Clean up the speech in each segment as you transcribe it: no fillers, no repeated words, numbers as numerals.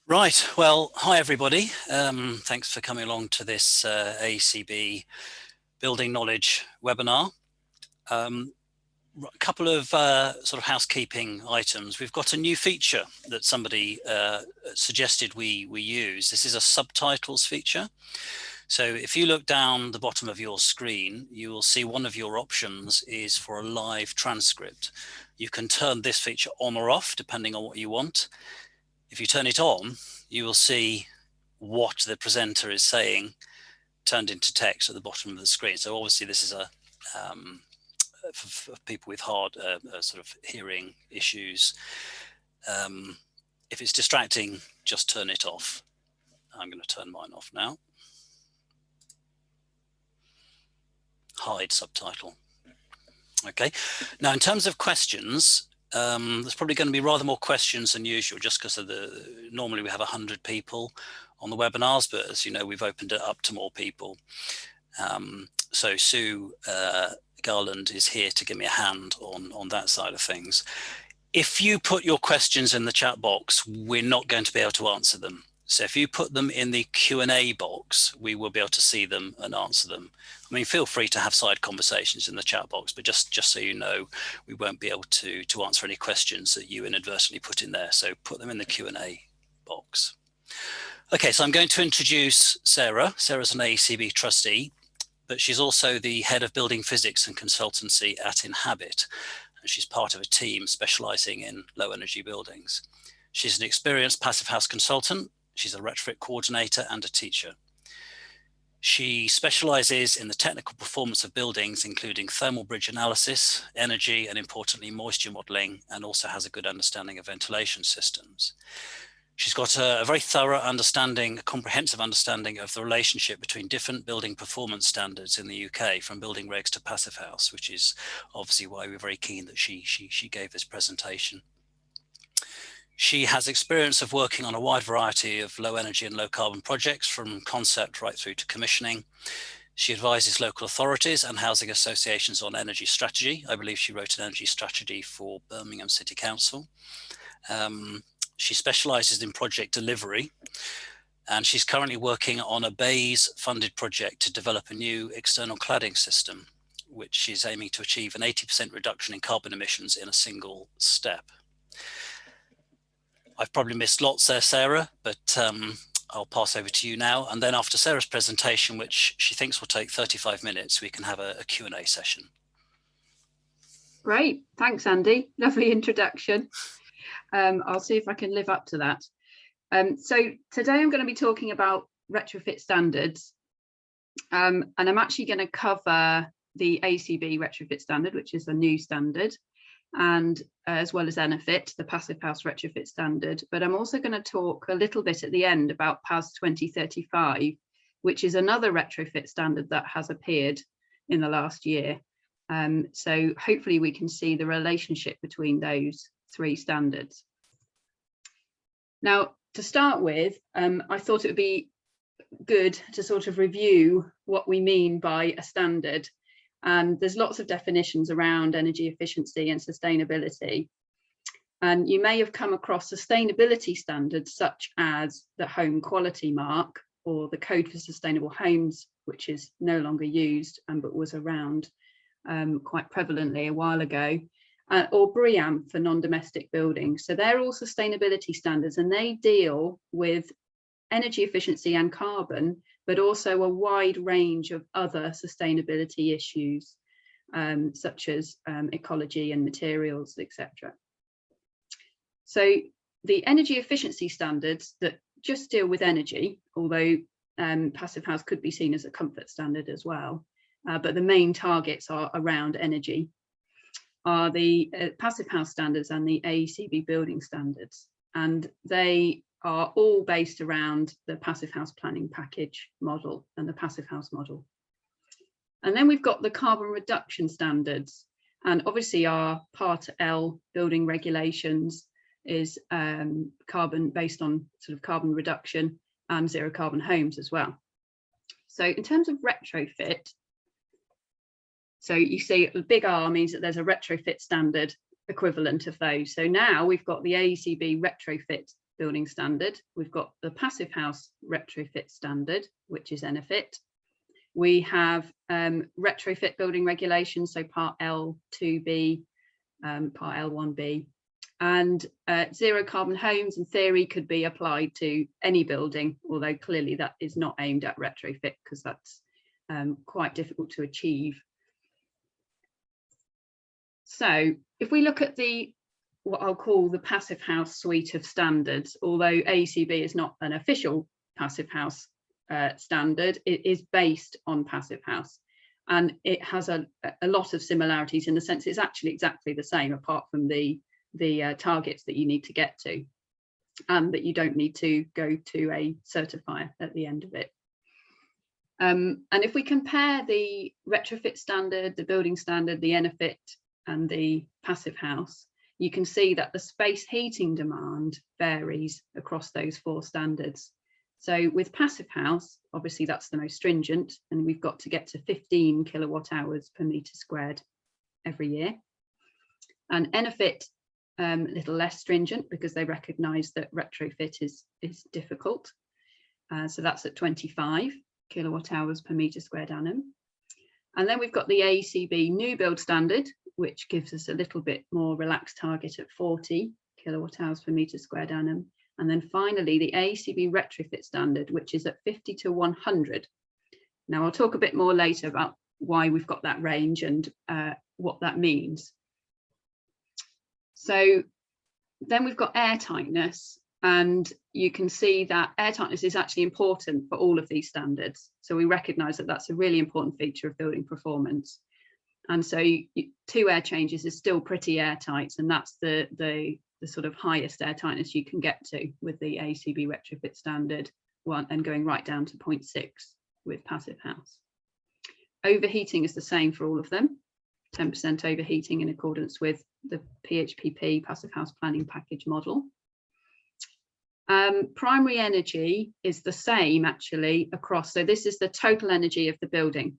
Right, well, hi everybody. Thanks for coming along to this AECB Building Knowledge webinar. A couple of sort of housekeeping items. We've got a new feature that somebody suggested we use. This is a subtitles feature. So if you look down the bottom of your screen, you will see one of your options is for a live transcript. You can turn this feature on or off depending on what you want. If you turn it on, you will see what the presenter is saying turned into text at the bottom of the screen. So obviously this is a for people with hard sort of hearing issues. If it's distracting, just turn it off. I'm going to turn mine off now. Hide subtitle. Okay, now in terms of questions, there's probably going to be rather more questions than usual just because of normally we have 100 people on the webinars, but as you know, we've opened it up to more people. So Sue Garland is here to give me a hand on that side of things. If you put your questions in the chat box, we're not going to be able to answer them. So if you put them in the Q&A box, we will be able to see them and answer them. I mean, feel free to have side conversations in the chat box, but just so you know, we won't be able to answer any questions that you inadvertently put in there. So put them in the Q&A box. Okay, so I'm going to introduce Sarah. Sarah's an AECB trustee, but she's also the head of building physics and consultancy at Inhabit. And she's part of a team specializing in low energy buildings. She's an experienced passive house consultant. She's a retrofit coordinator and a teacher. She specializes in the technical performance of buildings, including thermal bridge analysis, energy, and importantly, moisture modeling, and also has a good understanding of ventilation systems. She's got a very thorough understanding, a comprehensive understanding of the relationship between different building performance standards in the UK, from building regs to passive house, which is obviously why we're very keen that she gave this presentation. She has experience of working on a wide variety of low energy and low carbon projects, from concept right through to commissioning. She advises local authorities and housing associations on energy strategy. I believe she wrote an energy strategy for Birmingham City Council. She specializes in project delivery, and she's currently working on a BAYES funded project to develop a new external cladding system, which she's aiming to achieve an 80% reduction in carbon emissions in a single step. I've probably missed lots there, Sarah, but I'll pass over to you now. And then after Sarah's presentation, which she thinks will take 35 minutes, we can have a Q&A session. Great, thanks, Andy. Lovely introduction. I'll see if I can live up to that. So today I'm going to be talking about retrofit standards, and I'm actually going to cover the AECB retrofit standard, which is a new standard, and as well as ENERFIT, the passive house retrofit standard. But I'm also going to talk a little bit at the end about PAS 2035, which is another retrofit standard that has appeared in the last year. So hopefully we can see the relationship between those three standards. Now, to start with, I thought it would be good to sort of review what we mean by a standard. And there's lots of definitions around energy efficiency and sustainability. And you may have come across sustainability standards such as the Home Quality Mark or the Code for Sustainable Homes, which is no longer used but was around quite prevalently a while ago, or BREEAM for non-domestic buildings. So they're all sustainability standards, and they deal with energy efficiency and carbon, but also a wide range of other sustainability issues, such as ecology and materials, etc. So the energy efficiency standards that just deal with energy, although passive house could be seen as a comfort standard as well, but the main targets are around energy, are the passive house standards and the AECB building standards. And they are all based around the passive house planning package model and the passive house model. And then we've got the carbon reduction standards, and obviously our Part L building regulations is carbon based on sort of carbon reduction and zero carbon homes as well. So in terms of retrofit, so you see a big R means that there's a retrofit standard equivalent of those. So now we've got the AECB retrofit building standard. We've got the passive house retrofit standard, which is ENERFIT. We have retrofit building regulations, so part L2B, part L1B, and zero carbon homes in theory could be applied to any building, although clearly that is not aimed at retrofit because that's quite difficult to achieve. So if we look at what I'll call the passive house suite of standards, although AECB is not an official passive house standard, it is based on passive house, and it has a lot of similarities in the sense it's actually exactly the same, apart from the targets that you need to get to, and that you don't need to go to a certifier at the end of it. And if we compare the retrofit standard, the building standard, the ENERFIT and the passive house, you can see that the space heating demand varies across those 4 standards. So with passive house, obviously that's the most stringent, and we've got to get to 15 kilowatt hours per metre squared every year. And ENERFIT, a little less stringent because they recognise that retrofit is difficult. So that's at 25 kilowatt hours per metre squared annum. And then we've got the AECB new build standard, which gives us a little bit more relaxed target at 40 kilowatt hours per metre squared annum. And then finally, the AECB retrofit standard, which is at 50 to 100. Now, I'll talk a bit more later about why we've got that range and what that means. So then we've got air tightness, and you can see that air tightness is actually important for all of these standards. So we recognise that that's a really important feature of building performance. And so 2 air changes is still pretty airtight, and that's the sort of highest air tightness you can get to with the AECB retrofit standard one, and going right down to 0.6 with passive house. Overheating is the same for all of them, 10% overheating in accordance with the PHPP passive house planning package model. Primary energy is the same actually across, so this is the total energy of the building,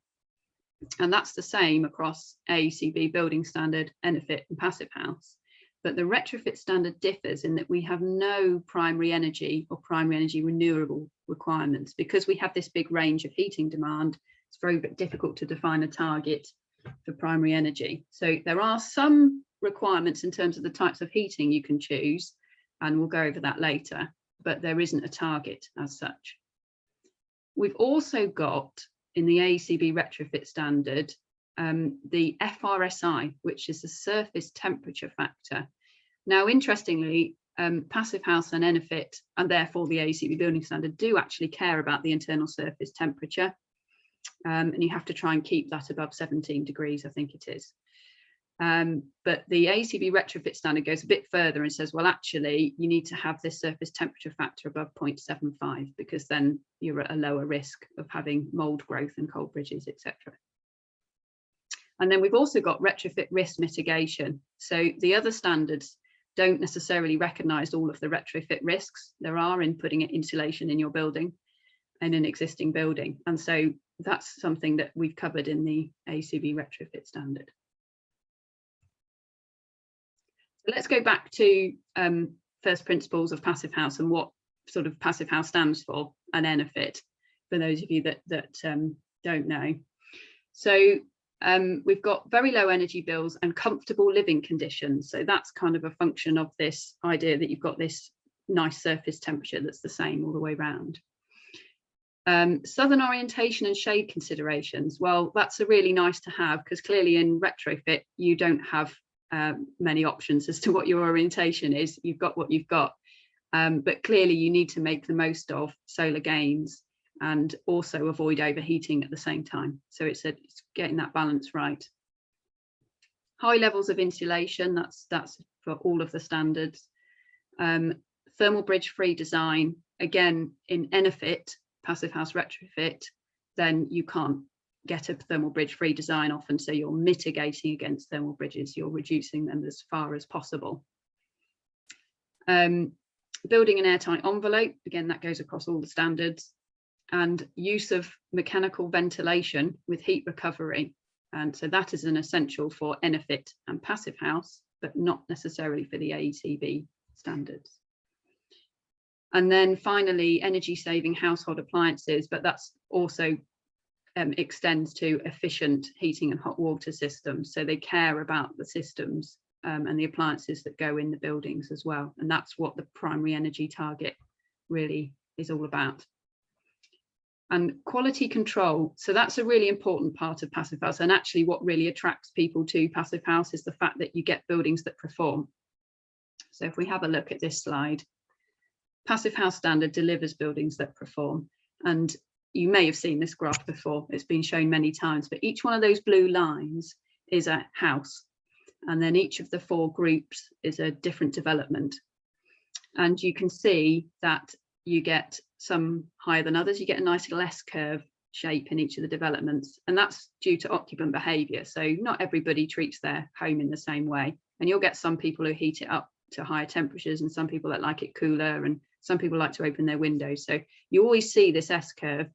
and that's the same across AECB building standard, ENERFIT and passive house. But the retrofit standard differs in that we have no primary energy or primary energy renewable requirements. Because we have this big range of heating demand, it's very difficult to define a target for primary energy. So there are some requirements in terms of the types of heating you can choose, and we'll go over that later, but there isn't a target as such. We've also got in the AECB retrofit standard the FRSI, which is the surface temperature factor. Now, interestingly, passive house and ENERFIT, and therefore the AECB building standard, do actually care about the internal surface temperature, and you have to try and keep that above 17 degrees, I think it is. But the AECB retrofit standard goes a bit further and says, well, actually, you need to have this surface temperature factor above 0.75, because then you're at a lower risk of having mold growth and cold bridges, etc. And then we've also got retrofit risk mitigation. So the other standards don't necessarily recognise all of the retrofit risks there are in putting insulation in your building, in an existing building. And so that's something that we've covered in the AECB retrofit standard. So let's go back to first principles of passive house and what sort of passive house stands for, and ENERFIT, for those of you that don't know. So we've got very low energy bills and comfortable living conditions. So that's kind of a function of this idea that you've got this nice surface temperature that's the same all the way around. Southern orientation and shade considerations. Well, that's a really nice to have, because clearly in retrofit, you don't have many options as to what your orientation is. You've got what you've got. But clearly you need to make the most of solar gains and also avoid overheating at the same time. So it's getting that balance right. High levels of insulation, that's for all of the standards. Thermal bridge free design, again in ENERFIT, passive house retrofit, then you can't get a thermal bridge free design often, so you're mitigating against thermal bridges, you're reducing them as far as possible. Building an airtight envelope, again that goes across all the standards. And use of mechanical ventilation with heat recovery, and so that is an essential for ENERFIT and passive house, but not necessarily for the AECB standards. And then finally, energy saving household appliances, but that's also extends to efficient heating and hot water systems. So they care about the systems and the appliances that go in the buildings as well. And that's what the primary energy target really is all about. And quality control. So that's a really important part of Passive House. And actually what really attracts people to Passive House is the fact that you get buildings that perform. So if we have a look at this slide, Passive House standard delivers buildings that perform. And you may have seen this graph before, it's been shown many times, but each one of those blue lines is a house. And then each of the 4 groups is a different development. And you can see that you get some higher than others. You get a nice little S-curve shape in each of the developments. And that's due to occupant behaviour. So not everybody treats their home in the same way. And you'll get some people who heat it up to higher temperatures and some people that like it cooler, and some people like to open their windows. So you always see this S-curve.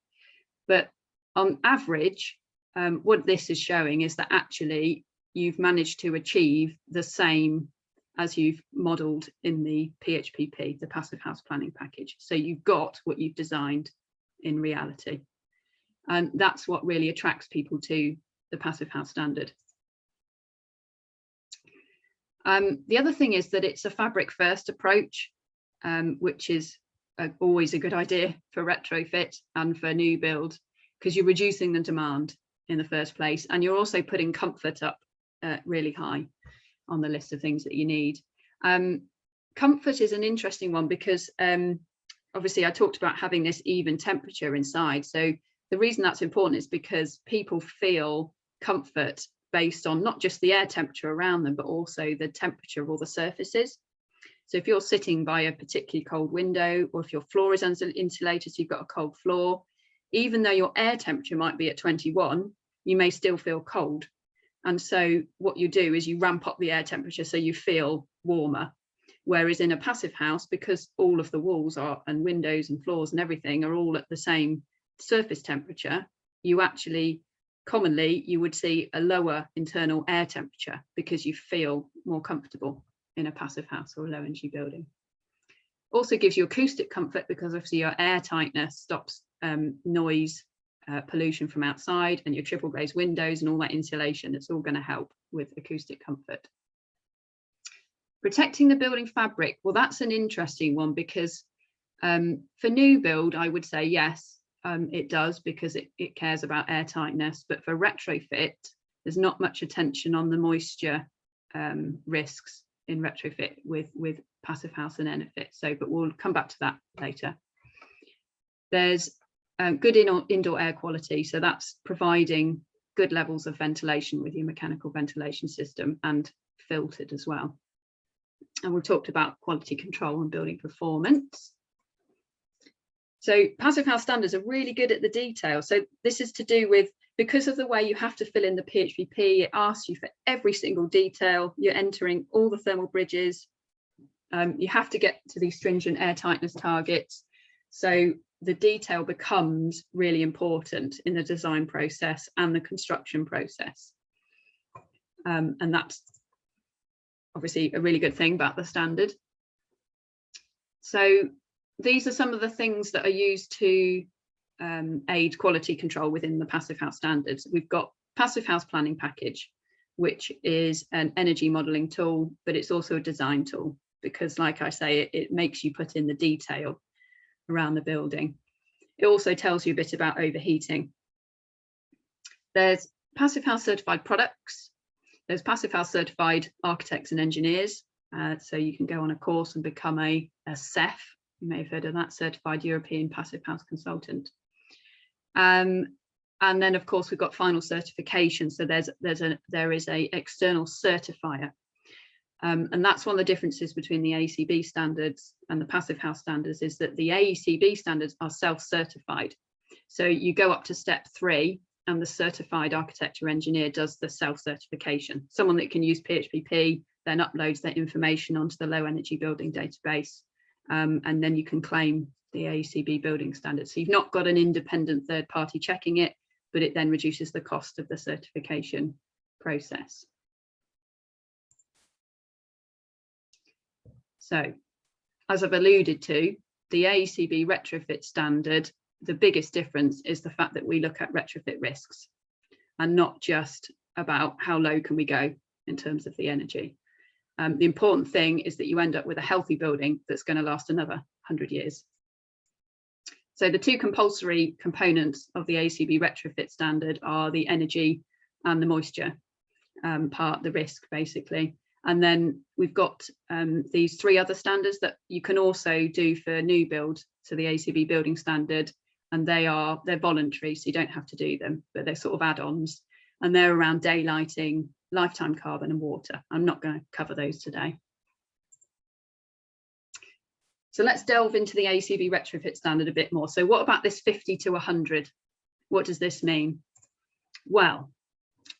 But on average, what this is showing is that actually you've managed to achieve the same as you've modelled in the PHPP, the Passive House Planning Package. So you've got what you've designed in reality. And that's what really attracts people to the Passive House standard. The other thing is that it's a fabric first approach, which is always a good idea for retrofit and for new build, because you're reducing the demand in the first place, and you're also putting comfort up really high on the list of things that you need. Comfort is an interesting one because obviously I talked about having this even temperature inside. So the reason that's important is because people feel comfort based on not just the air temperature around them, but also the temperature of all the surfaces. So if you're sitting by a particularly cold window, or if your floor is insulated, so you've got a cold floor, even though your air temperature might be at 21, you may still feel cold. And so what you do is you ramp up the air temperature so you feel warmer. Whereas in a passive house, because all of the walls are, and windows and floors and everything are all at the same surface temperature, you actually, commonly, you would see a lower internal air temperature because you feel more comfortable in a passive house or a low energy building. Also gives you acoustic comfort because obviously your air tightness stops noise, pollution from outside, and your triple glazed windows and all that insulation. It's all going to help with acoustic comfort. Protecting the building fabric. Well, that's an interesting one because for new build, I would say yes, it does, because it cares about air tightness. But for retrofit, there's not much attention on the moisture risks in retrofit with passive house and Enefit. So, but we'll come back to that later. There's good indoor air quality. So that's providing good levels of ventilation with your mechanical ventilation system, and filtered as well. And we've talked about quality control and building performance. So passive house standards are really good at the detail. So this is to do with, because of the way you have to fill in the PHPP, it asks you for every single detail. You're entering all the thermal bridges. You have to get to these stringent air tightness targets. So the detail becomes really important in the design process and the construction process. And that's obviously a really good thing about the standard. So these are some of the things that are used to aid quality control within the passive house standards. We've got Passive House Planning Package, which is an energy modelling tool, but it's also a design tool because, like I say, it makes you put in the detail around the building. It also tells you a bit about overheating. There's Passive House Certified Products. There's Passive House Certified Architects and Engineers. So you can go on a course and become a CEF. You may have heard of that, Certified European Passive House Consultant. And then, of course, we've got final certification. So there is a external certifier. And that's one of the differences between the AECB standards and the Passive House standards, is that the AECB standards are self-certified. So you go up to step 3 and the certified architecture engineer does the self-certification. Someone that can use PHPP then uploads their information onto the low energy building database. And then you can claim the AECB building standards. So you've not got an independent third party checking it, but it then reduces the cost of the certification process. So, as I've alluded to, the AECB Retrofit standard, the biggest difference is the fact that we look at retrofit risks and not just about how low can we go in terms of the energy. The important thing is that you end up with a healthy building that's going to last another 100 years. So the two compulsory components of the AECB Retrofit standard are the energy and the moisture part, the risk basically. And then we've got these three other standards that you can also do for new build to the AECB building standard, and they're voluntary, so you don't have to do them, but they're sort of add-ons, and they're around daylighting, lifetime carbon and water. I'm not going to cover those today. So let's delve into the AECB Retrofit standard a bit more. So what about this 50 to 100? What does this mean? Well,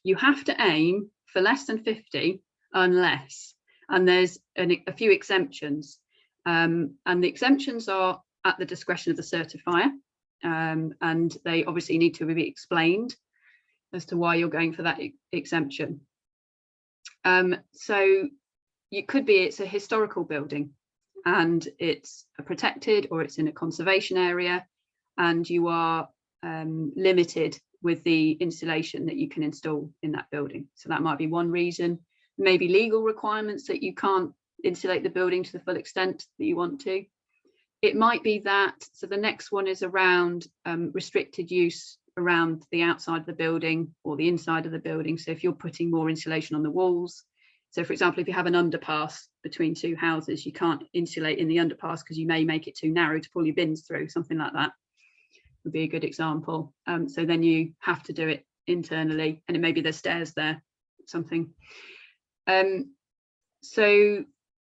you have to aim for less than 50 unless, and there's a few exemptions, and the exemptions are at the discretion of the certifier, and they obviously need to be explained as to why you're going for that exemption. So it could be it's a historical building and it's protected, or it's in a conservation area, and you are limited with the insulation that you can install in that building. So that might be one reason. Maybe legal requirements that you can't insulate the building to the full extent that you want to. It might be that, so the next one is around restricted use around the outside of the building or the inside of the building. So if you're putting more insulation on the walls, so for example, if you have an underpass between two houses, you can't insulate in the underpass because you may make it too narrow to pull your bins through, something like that would be a good example. So then you have to do it internally, and it may be there's stairs there, something. The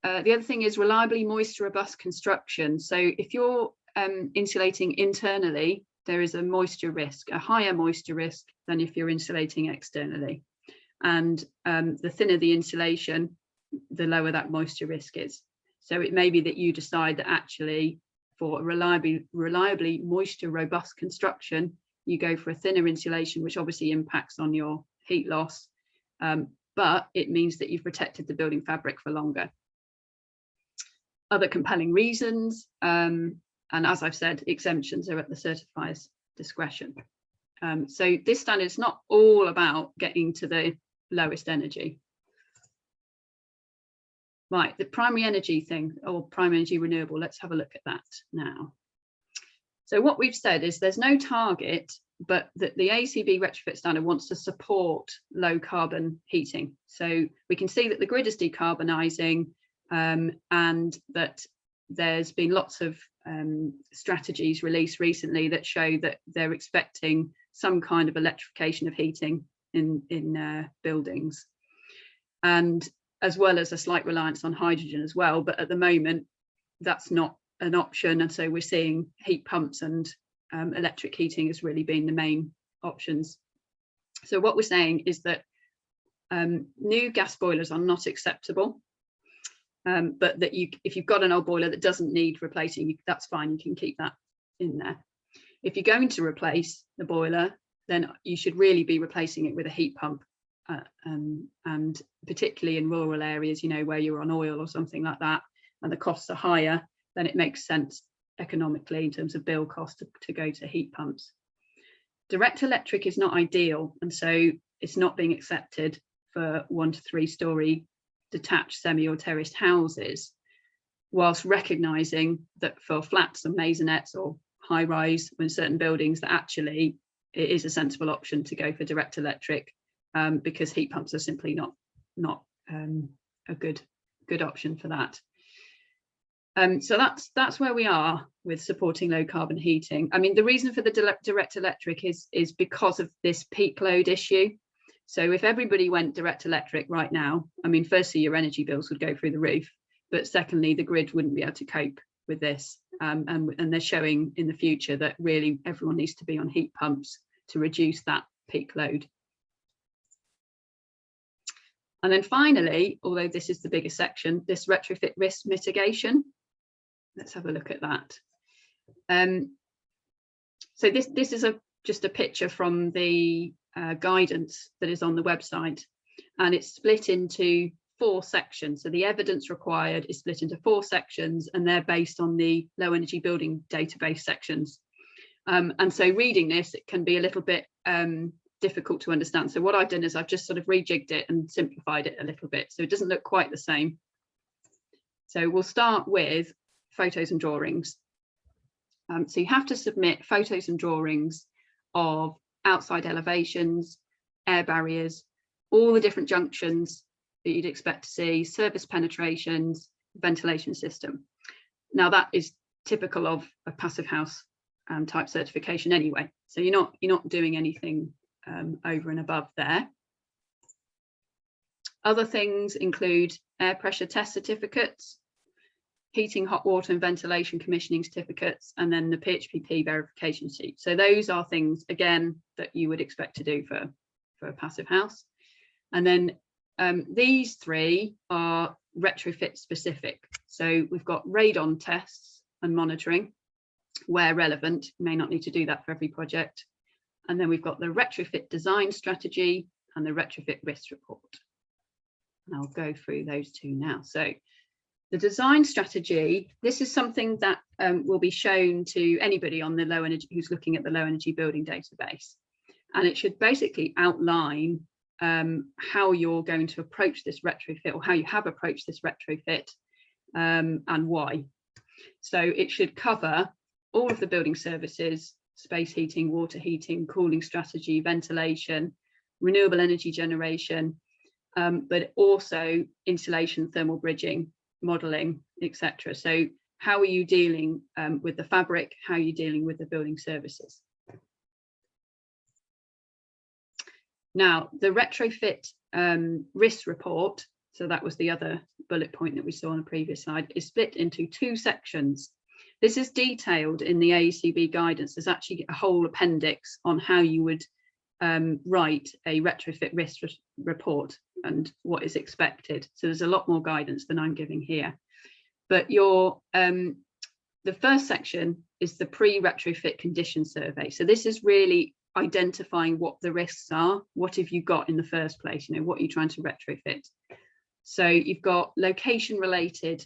other thing is reliably moisture robust construction. So if you're insulating internally, there is a moisture risk, a higher moisture risk than if you're insulating externally. And the thinner the insulation, the lower that moisture risk is. So it may be that you decide that actually for reliably moisture robust construction, you go for a thinner insulation, which obviously impacts on your heat loss, but it means that you've protected the building fabric for longer. Other compelling reasons, and as I've said, exemptions are at the certifier's discretion. So this standard is not all about getting to the lowest energy. Right, the primary energy thing, or primary energy renewable, let's have a look at that now. So what we've said is there's no target, but that the AECB Retrofit standard wants to support low carbon heating. So we can see that the grid is decarbonising, and that there's been lots of strategies released recently that show that they're expecting some kind of electrification of heating in buildings, and as well as a slight reliance on hydrogen as well. But at the moment, that's not an option. And so we're seeing heat pumps and electric heating has really been the main options. So what we're saying is that new gas boilers are not acceptable, but that if you've got an old boiler that doesn't need replacing, that's fine, you can keep that in there. If you're going to replace the boiler, then you should really be replacing it with a heat pump. And particularly in rural areas, you know, where you're on oil or something like that, and the costs are higher, then it makes sense economically in terms of bill cost to go to heat pumps. Direct electric is not ideal, and so it's not being accepted for 1 to 3 story detached semi or terraced houses, whilst recognising that for flats and maisonettes or high rise in certain buildings, that actually it is a sensible option to go for direct electric, because heat pumps are simply not a good option for that. So that's where we are with supporting low carbon heating. I mean, the reason for the direct electric is because of this peak load issue. So if everybody went direct electric right now, I mean, firstly, your energy bills would go through the roof, but secondly, the grid wouldn't be able to cope with this. And they're showing in the future that really everyone needs to be on heat pumps to reduce that peak load. And then finally, although this is the biggest section, this retrofit risk mitigation. Let's have a look at that. So this is just a picture from the guidance that is on the website, and it's split into 4 sections. So the evidence required is split into 4 sections, and they're based on the low energy building database sections. And so reading this, it can be a little bit difficult to understand. So what I've done is I've just sort of rejigged it and simplified it a little bit, so it doesn't look quite the same. So we'll start with photos and drawings. So you have to submit photos and drawings of outside elevations, air barriers, all the different junctions that you'd expect to see, surface penetrations, ventilation system. Now that is typical of a passive house type certification anyway. So you're not doing anything over and above there. Other things include air pressure test certificates, heating, hot water and ventilation commissioning certificates, and then the PHPP verification sheet. So those are things, again, that you would expect to do for a passive house. And then these 3 are retrofit specific. So we've got radon tests and monitoring where relevant. You may not need to do that for every project. And then we've got the retrofit design strategy and the retrofit risk report. And I'll go through those 2 now. So the design strategy, this is something that will be shown to anybody on the low energy who's looking at the low energy building database. And it should basically outline how you're going to approach this retrofit, or how you have approached this retrofit, and why. So it should cover all of the building services, space heating, water heating, cooling strategy, ventilation, renewable energy generation, but also insulation, thermal bridging, modelling, etc. So how are you dealing with the fabric? How are you dealing with the building services? Now, the retrofit risk report, so that was the other bullet point that we saw on the previous slide, is split into 2 sections. This is detailed in the AECB guidance. There's actually a whole appendix on how you would write a retrofit risk report and what is expected. So there's a lot more guidance than I'm giving here. But the first section is the pre-retrofit condition survey. So this is really identifying what the risks are. What have you got in the first place? You know, what are you trying to retrofit? So you've got location related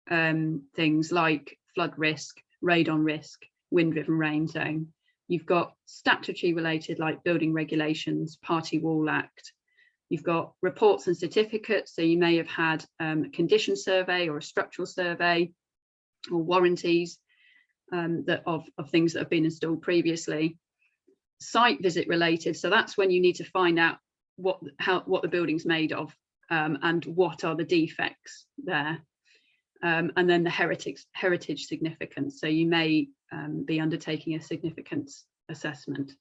things like flood risk, radon risk, wind-driven rain zone. You've got statutory related like building regulations, Party Wall Act. You've got reports and certificates. So you may have had a condition survey or a structural survey or warranties of things that have been installed previously. Site visit related. So that's when you need to find out what the building's made of and what are the defects there. And then the heritage significance. So you may be undertaking a significance assessment.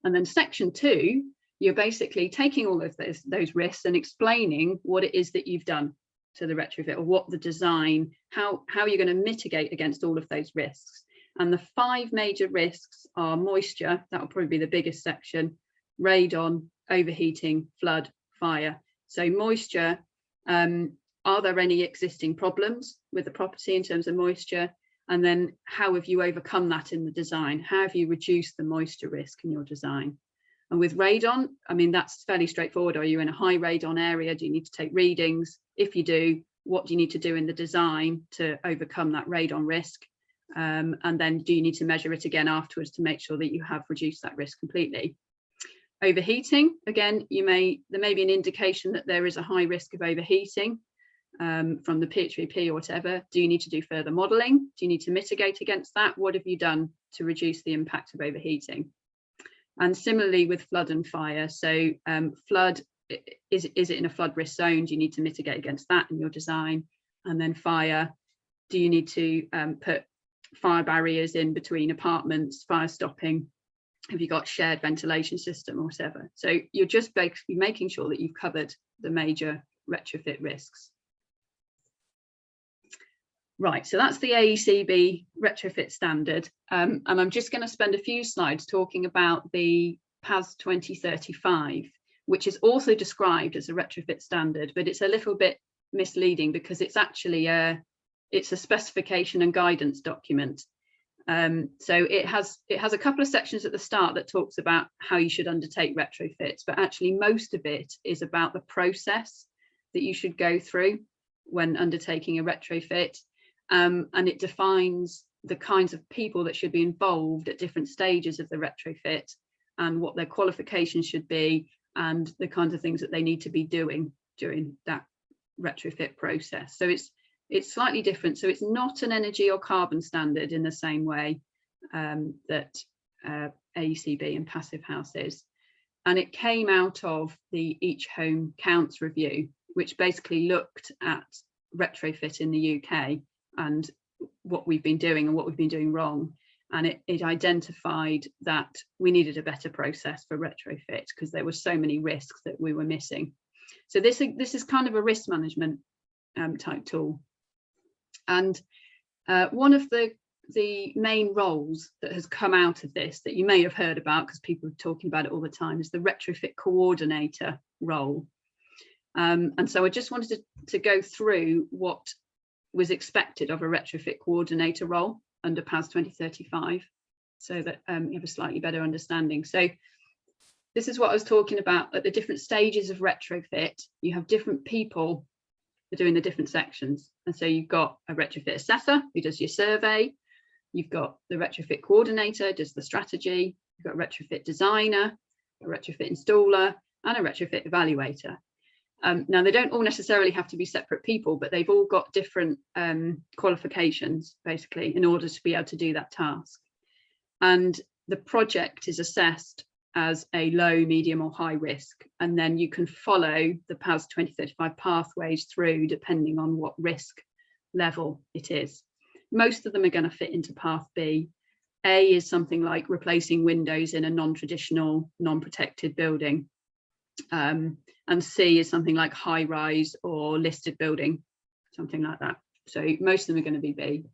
And then section 2, you're basically taking all of those risks and explaining what it is that you've done to the retrofit, or what the design, how you're going to mitigate against all of those risks. And the 5 major risks are moisture, that will probably be the biggest section, radon, overheating, flood, fire. So moisture, are there any existing problems with the property in terms of moisture? And then how have you overcome that in the design? How have you reduced the moisture risk in your design? And with radon, I mean, that's fairly straightforward. Are you in a high radon area? Do you need to take readings? If you do, what do you need to do in the design to overcome that radon risk? And then do you need to measure it again afterwards to make sure that you have reduced that risk completely? Overheating, again, there may be an indication that there is a high risk of overheating from the PHPP or whatever. Do you need to do further modelling? Do you need to mitigate against that? What have you done to reduce the impact of overheating? And similarly with flood and fire. So flood, is it in a flood risk zone? Do you need to mitigate against that in your design? And then fire, do you need to put fire barriers in between apartments, fire stopping? Have you got shared ventilation system or whatever? So you're just basically making sure that you've covered the major retrofit risks. Right, so that's the AECB retrofit standard. And I'm just going to spend a few slides talking about the PAS 2035, which is also described as a retrofit standard, but it's a little bit misleading because it's actually it's a specification and guidance document. So it has a couple of sections at the start that talks about how you should undertake retrofits, but actually most of it is about the process that you should go through when undertaking a retrofit, and it defines the kinds of people that should be involved at different stages of the retrofit and what their qualifications should be and the kinds of things that they need to be doing during that retrofit process. So it's slightly different. So it's not an energy or carbon standard in the same way that AECB and Passive House is. And it came out of the Each Home Counts review, which basically looked at retrofit in the UK and what we've been doing and what we've been doing wrong. And it identified that we needed a better process for retrofit because there were so many risks that we were missing. So this is kind of a risk management type tool. And one of the main roles that has come out of this that you may have heard about because people are talking about it all the time is the retrofit coordinator role. And so I just wanted to go through what was expected of a retrofit coordinator role under PAS 2035 so that you have a slightly better understanding. So this is what I was talking about at the different stages of retrofit. You have different people doing the different sections. And so you've got a retrofit assessor who does your survey. You've got the retrofit coordinator, does the strategy. You've got a retrofit designer, a retrofit installer, and a retrofit evaluator. Now, they don't all necessarily have to be separate people, but they've all got different qualifications, basically, in order to be able to do that task. And the project is assessed as a low, medium, or high risk. And then you can follow the PAS 2035 pathways through, depending on what risk level it is. Most of them are going to fit into Path B. A is something like replacing windows in a non-traditional, non-protected building. And C is something like high rise or listed building, something like that. So most of them are going to be B.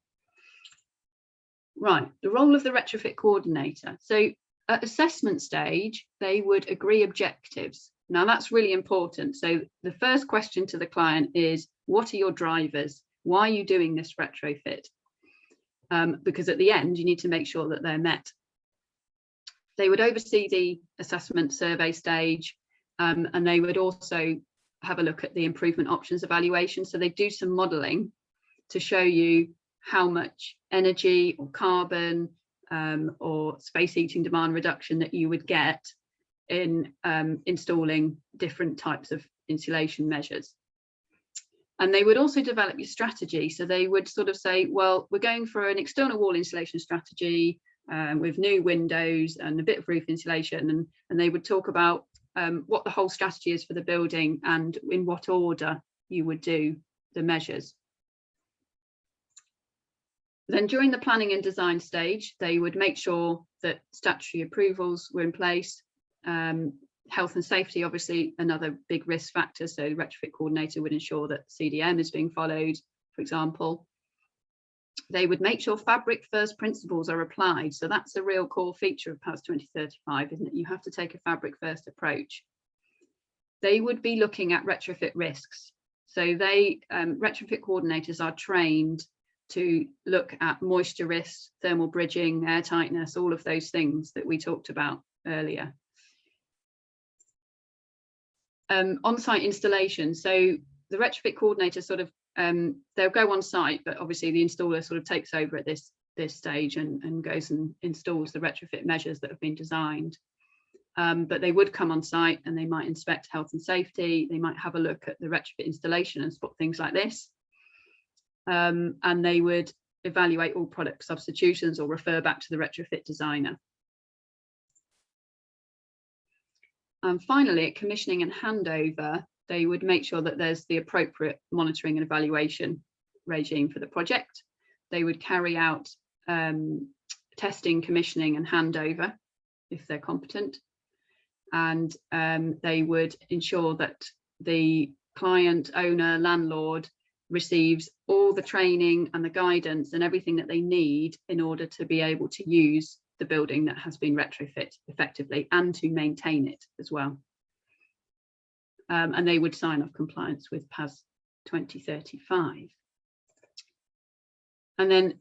Right, the role of the retrofit coordinator. So at assessment stage, they would agree objectives. Now that's really important. So the first question to the client is, what are your drivers? Why are you doing this retrofit? Because at the end, you need to make sure that they're met. They would oversee the assessment survey stage, and they would also have a look at the improvement options evaluation. So they do some modelling to show you how much energy or carbon or space heating demand reduction that you would get in installing different types of insulation measures. And they would also develop your strategy. So they would sort of say, well, we're going for an external wall insulation strategy with new windows and a bit of roof insulation. And they would talk about what the whole strategy is for the building and in what order you would do the measures. Then during the planning and design stage, they would make sure that statutory approvals were in place. Health and safety, obviously, another big risk factor. So the retrofit coordinator would ensure that CDM is being followed, for example. They would make sure fabric first principles are applied. So that's a real core feature of PAS 2035, isn't it? You have to take a fabric first approach. They would be looking at retrofit risks. So they, retrofit coordinators are trained to look at moisture risks, thermal bridging, air tightness, all of those things that we talked about earlier. On-site installation. So the retrofit coordinator sort of, they'll go on site, but obviously the installer sort of takes over at this stage and goes and installs the retrofit measures that have been designed. But they would come on site and they might inspect health and safety. They might have a look at the retrofit installation and spot things like this. And they would evaluate all product substitutions or refer back to the retrofit designer. And finally, at commissioning and handover, they would make sure that there's the appropriate monitoring and evaluation regime for the project. They would carry out testing, commissioning and handover if they're competent. And they would ensure that the client, owner, landlord receives all the training and the guidance and everything that they need in order to be able to use the building that has been retrofit effectively and to maintain it as well. And they would sign off compliance with PAS 2035. And then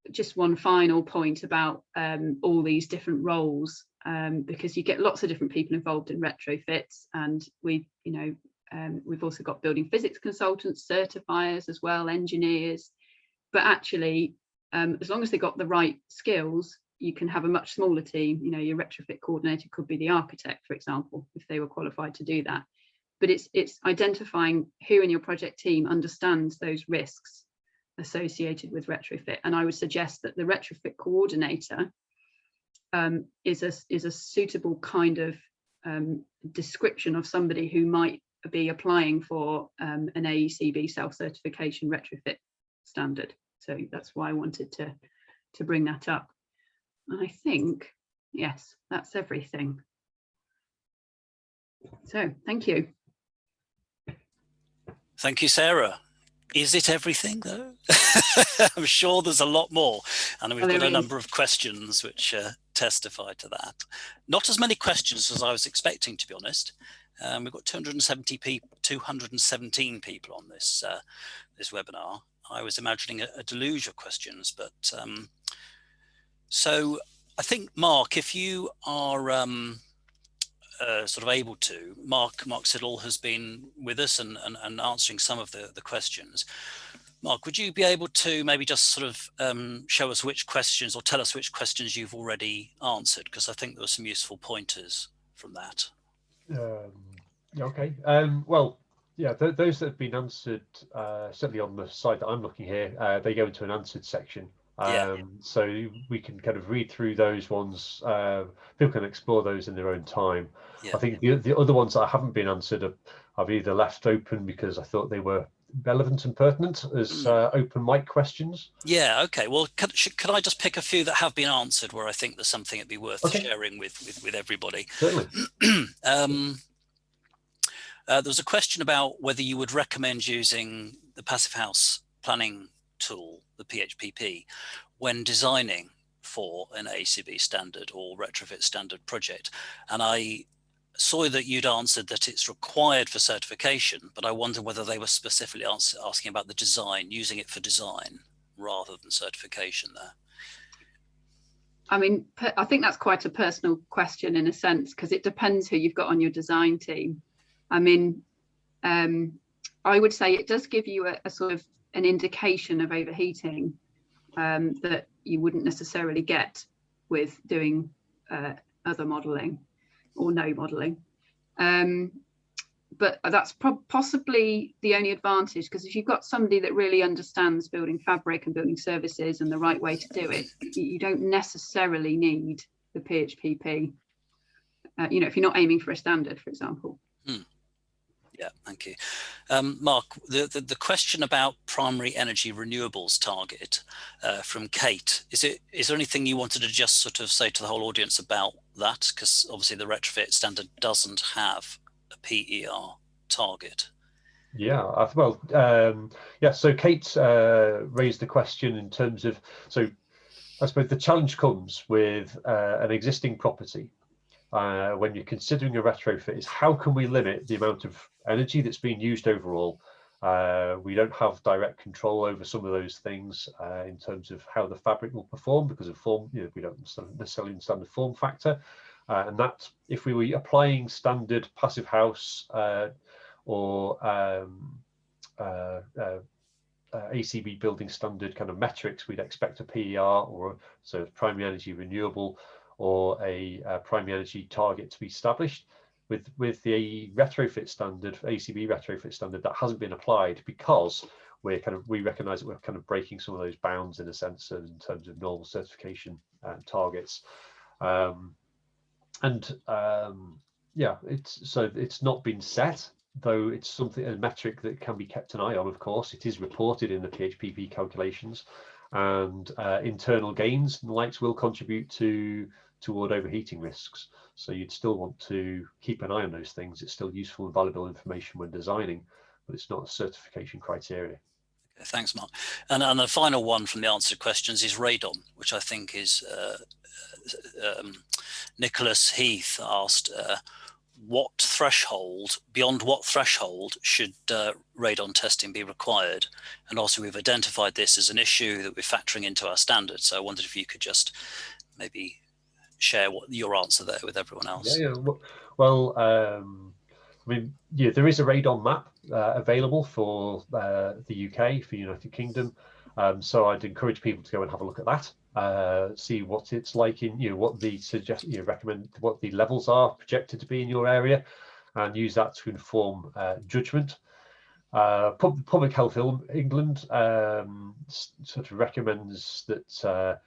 just one final point about all these different roles, because you get lots of different people involved in retrofits, and we've also got building physics consultants, certifiers as well, engineers. But actually, as long as they got the right skills, you can have a much smaller team. You know, your retrofit coordinator could be the architect, for example, if they were qualified to do that. But it's identifying who in your project team understands those risks associated with retrofit. And I would suggest that the retrofit coordinator is a suitable kind of description of somebody who might be applying for an AECB self-certification retrofit standard. So that's why I wanted to bring that up. And I think, yes, that's everything. So thank you. Thank you, Sarah. Is it everything though? I'm sure there's a lot more, and we've got a number of questions which testify to that. Not as many questions as I was expecting, to be honest. We've got 217 people on this this webinar. I was imagining a deluge of questions, but so I think, Mark, if you are sort of able to, Mark Siddall has been with us and answering some of the questions. Mark, would you be able to maybe just sort of show us which questions, or tell us which questions you've already answered? Because I think there were some useful pointers from that. Okay. Well, yeah, those that have been answered, certainly on the side that I'm looking here, they go into an answered section. So we can kind of read through those ones. People can explore those in their own time. I think the other ones that haven't been answered I've either left open because I thought they were relevant and pertinent as open mic questions. Yeah, okay. Well, could I just pick a few that have been answered where I think there's something that'd be worth sharing with everybody? Certainly. There was a question about whether you would recommend using the Passive House planning tool, the PHPP, when designing for an AECB standard or retrofit standard project. And I saw that you'd answered that it's required for certification, but I wonder whether they were specifically asking about the design, using it for design rather than certification there. I mean, I think that's quite a personal question in a sense, because it depends who you've got on your design team. I mean, I would say it does give you a sort of an indication of overheating that you wouldn't necessarily get with doing other modelling or no modelling. But that's possibly the only advantage, because if you've got somebody that really understands building fabric and building services and the right way to do it, you don't necessarily need the PHPP, if you're not aiming for a standard, for example. Yeah, thank you. Mark, the question about primary energy renewables target from Kate, is there anything you wanted to just sort of say to the whole audience about that? Because obviously the retrofit standard doesn't have a PER target. Yeah, so Kate raised the question in terms of, so I suppose the challenge comes with an existing property. When you're considering a retrofit, is how can we limit the amount of energy that's being used overall? We don't have direct control over some of those things in terms of how the fabric will perform because of form. We don't necessarily understand the form factor, and that if we were applying standard passive house or AECB building standard kind of metrics, we'd expect a PER, or so primary energy renewable, or a primary energy target to be established. With the retrofit standard, AECB retrofit standard, that hasn't been applied because we recognise that we're kind of breaking some of those bounds in a sense in terms of normal certification targets. It's not been set, though it's a metric that can be kept an eye on. Of course, it is reported in the PHPP calculations, and internal gains and lights will contribute toward overheating risks. So you'd still want to keep an eye on those things. It's still useful and valuable information when designing, but it's not a certification criteria. Okay, thanks, Mark. And the final one from the answered questions is radon, which I think is Nicholas Heath asked, beyond what threshold should radon testing be required? And also we've identified this as an issue that we're factoring into our standards. So I wondered if you could just maybe share what your answer there with everyone else. Yeah. Well, I mean, yeah, there is a radon map available for the UK, for United Kingdom. So I'd encourage people to go and have a look at that, see what it's like in, what the recommend, what the levels are projected to be in your area, and use that to inform judgment. Public Health England sort of recommends that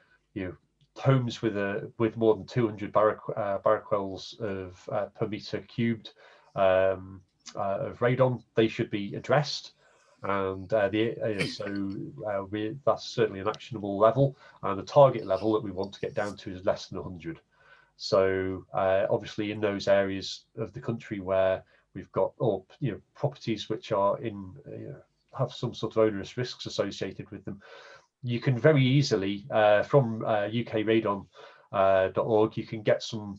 homes with more than 200 barocwells per meter cubed of radon, they should be addressed, and that's certainly an actionable level, and the target level that we want to get down to is less than 100. So obviously in those areas of the country where we've got properties which are in have some sort of onerous risks associated with them, you can very easily from ukradon.org you can get some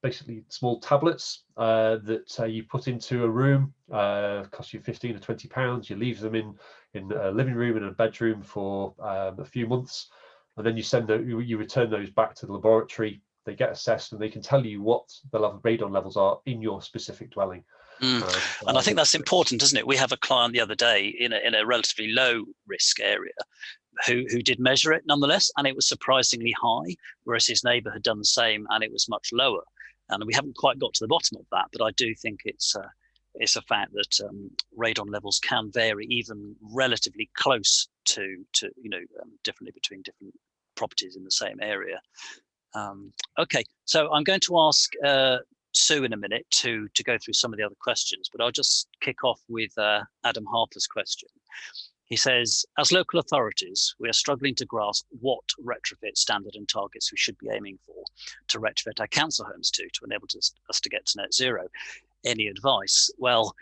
basically small tablets that you put into a room, cost you £15 or £20. You leave them in a living room and a bedroom for a few months, and then you return those back to the laboratory. They get assessed and they can tell you what the radon levels are in your specific dwelling. And I think that's important, isn't it? We have a client the other day in a relatively low risk area who did measure it nonetheless, and it was surprisingly high, whereas his neighbour had done the same and it was much lower. And we haven't quite got to the bottom of that, but I do think it's a fact that radon levels can vary even relatively close to differently between different properties in the same area. Okay, so I'm going to ask Sue in a minute to go through some of the other questions, but I'll just kick off with Adam Harper's question. He says, as local authorities, we are struggling to grasp what retrofit standard and targets we should be aiming for to retrofit our council homes to enable us to get to net zero. Any advice? Well,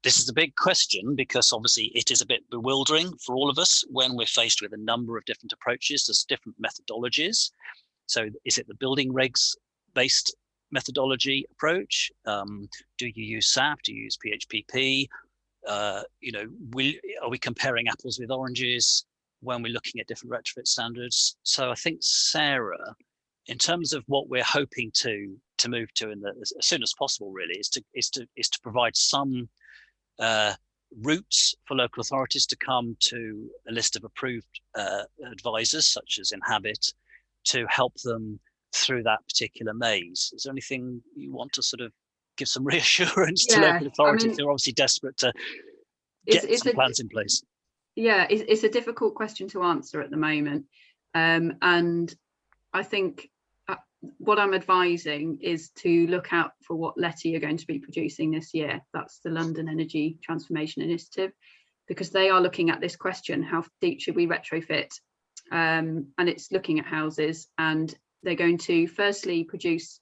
this is a big question because obviously it is a bit bewildering for all of us when we're faced with a number of different approaches. There's different methodologies. So is it the building regs based methodology approach? Do you use SAP? Do you use PHPP? Are we comparing apples with oranges when we're looking at different retrofit standards? So I think, Sarah, in terms of what we're hoping to move to as soon as possible, really, is to provide some routes for local authorities to come to a list of approved advisors, such as Inhabit, to help them through that particular maze. Is there anything you want to sort of give some reassurance to local authorities who are obviously desperate to get some plans in place? Yeah, it's a difficult question to answer at the moment. And I think what I'm advising is to look out for what LETI are going to be producing this year. That's the London Energy Transformation Initiative, because they are looking at this question, how deep should we retrofit? And it's looking at houses, and they're going to firstly produce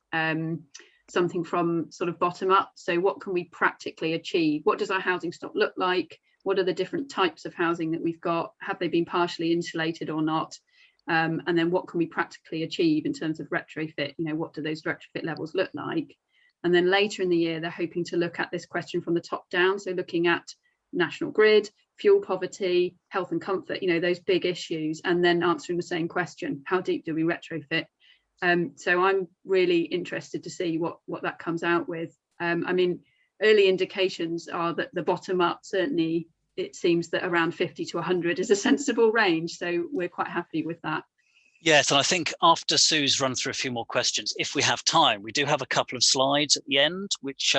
something from sort of bottom up. So what can we practically achieve? What does our housing stock look like? What are the different types of housing that we've got? Have they been partially insulated or not? And then what can we practically achieve in terms of retrofit? What do those retrofit levels look like? And then later in the year, they're hoping to look at this question from the top down. So looking at national grid, fuel poverty, health and comfort, those big issues, and then answering the same question, how deep do we retrofit? So I'm really interested to see what that comes out with. I mean, early indications are that the bottom up, certainly it seems that around 50 to 100 is a sensible range. So we're quite happy with that. Yes, and I think after Sue's run through a few more questions, if we have time, we do have a couple of slides at the end, which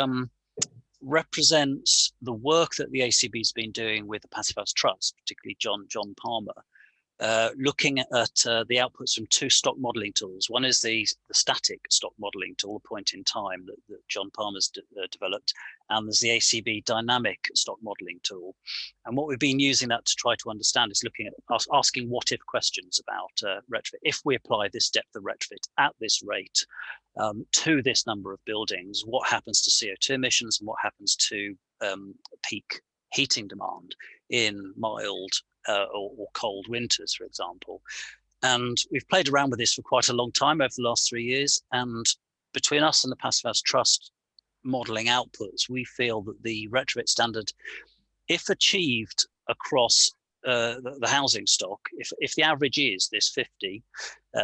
represents the work that the AECB has been doing with the Passive House Trust, particularly John Palmer, looking at the outputs from two stock modelling tools. One is the static stock modelling tool, a point in time that John Palmer's developed, and there's the AECB dynamic stock modelling tool. And what we've been using that to try to understand is looking at asking what if questions about retrofit. If we apply this depth of retrofit at this rate to this number of buildings, what happens to CO2 emissions and what happens to peak heating demand in mild or cold winters, for example. And we've played around with this for quite a long time over the last 3 years. And between us and the Passive House Trust, modelling outputs, we feel that the retrofit standard, if achieved across the housing stock, if the average is this 50,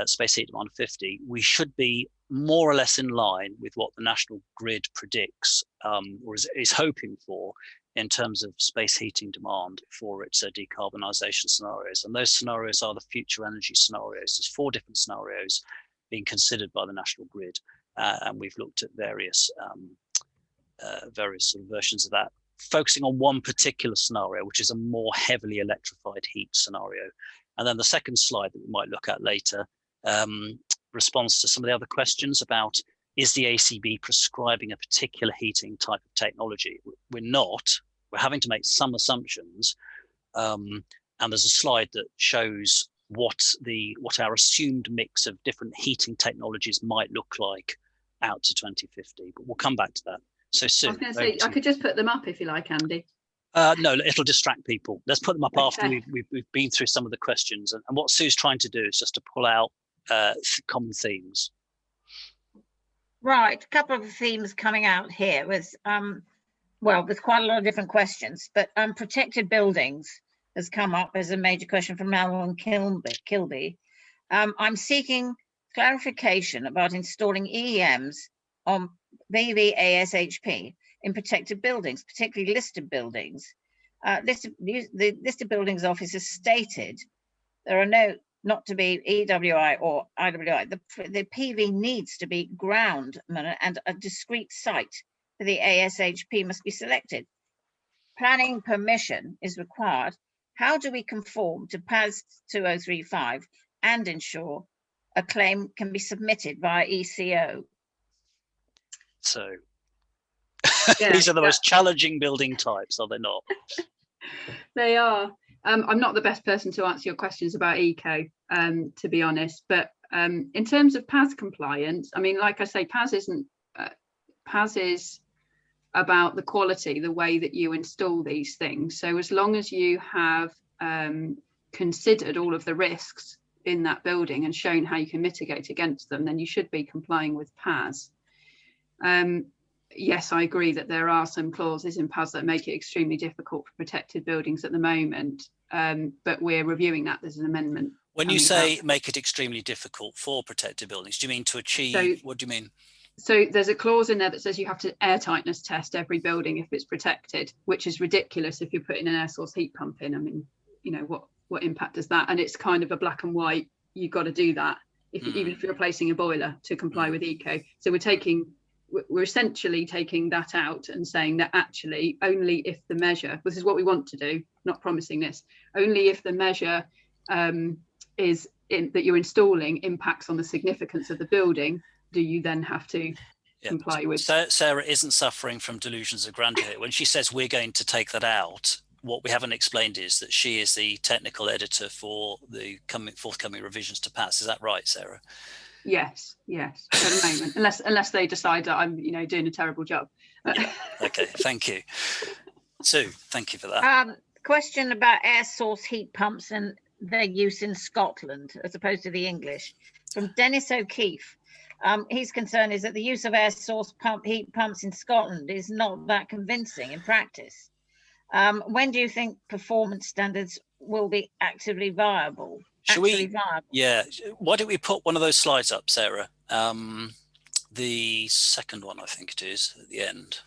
space heat demand 50, we should be more or less in line with what the national grid predicts or is hoping for in terms of space heating demand for its decarbonisation scenarios. And those scenarios are the future energy scenarios. There's 4 different scenarios being considered by the national grid, and we've looked at various sort of versions of that, focusing on one particular scenario, which is a more heavily electrified heat scenario. And then the second slide that we might look at later responds to some of the other questions about, is the AECB prescribing a particular heating type of technology? We're not. We're having to make some assumptions. And there's a slide that shows what our assumed mix of different heating technologies might look like out to 2050. But we'll come back to that. So Sue, I was going to say, I could just put them up if you like, Andy. No, it'll distract people. Let's put them up after Okay. we've been through some of the questions. And what Sue's trying to do is just to pull out common themes. Right, a couple of themes coming out here was, well, there's quite a lot of different questions, but protected buildings has come up as a major question from Malcolm Kilby. I'm seeking clarification about installing EEMs on VVASHP in protected buildings, particularly listed buildings. The listed buildings office has stated there are not to be EWI or IWI. The PV needs to be ground and a discrete site for the ASHP must be selected. Planning permission is required. How do we conform to PAS 2035 and ensure a claim can be submitted via ECO? So Yeah, these are the most challenging building types, are they not? They are. I'm not the best person to answer your questions about eco, to be honest, but in terms of PAS compliance, I mean, like I say, PAS is about the quality, the way that you install these things. So as long as you have considered all of the risks in that building and shown how you can mitigate against them, then you should be complying with PAS. Yes, I agree that there are some clauses in PAS that make it extremely difficult for protected buildings at the moment, but we're reviewing that. There's an amendment. When you say make it extremely difficult for protected buildings, do you mean to achieve, what do you mean? So there's a clause in there that says you have to air tightness test every building if it's protected, which is ridiculous if you're putting an air source heat pump in. I mean, you know, what impact does that? And it's kind of a black and white, you've got to do that even if you're replacing a boiler to comply with eco. So we're essentially taking that out and saying that actually only if the measure, this is what we want to do, not promising this, only if the measure is that you're installing impacts on the significance of the building, do you then have to comply with. Sarah isn't suffering from delusions of grandeur here. When she says we're going to take that out, what we haven't explained is that she is the technical editor for the forthcoming revisions to PAS. Is that right, Sarah? Yes, at the moment, unless they decide that I'm, doing a terrible job. Yeah. Okay, thank you. Sue, thank you for that. Question about air source heat pumps and their use in Scotland as opposed to the English. From Dennis O'Keefe. His concern is that the use of air source heat pumps in Scotland is not that convincing in practice. When do you think performance standards will be actively viable? Yeah, why don't we put one of those slides up, Sarah? The second one, I think it is, at the end.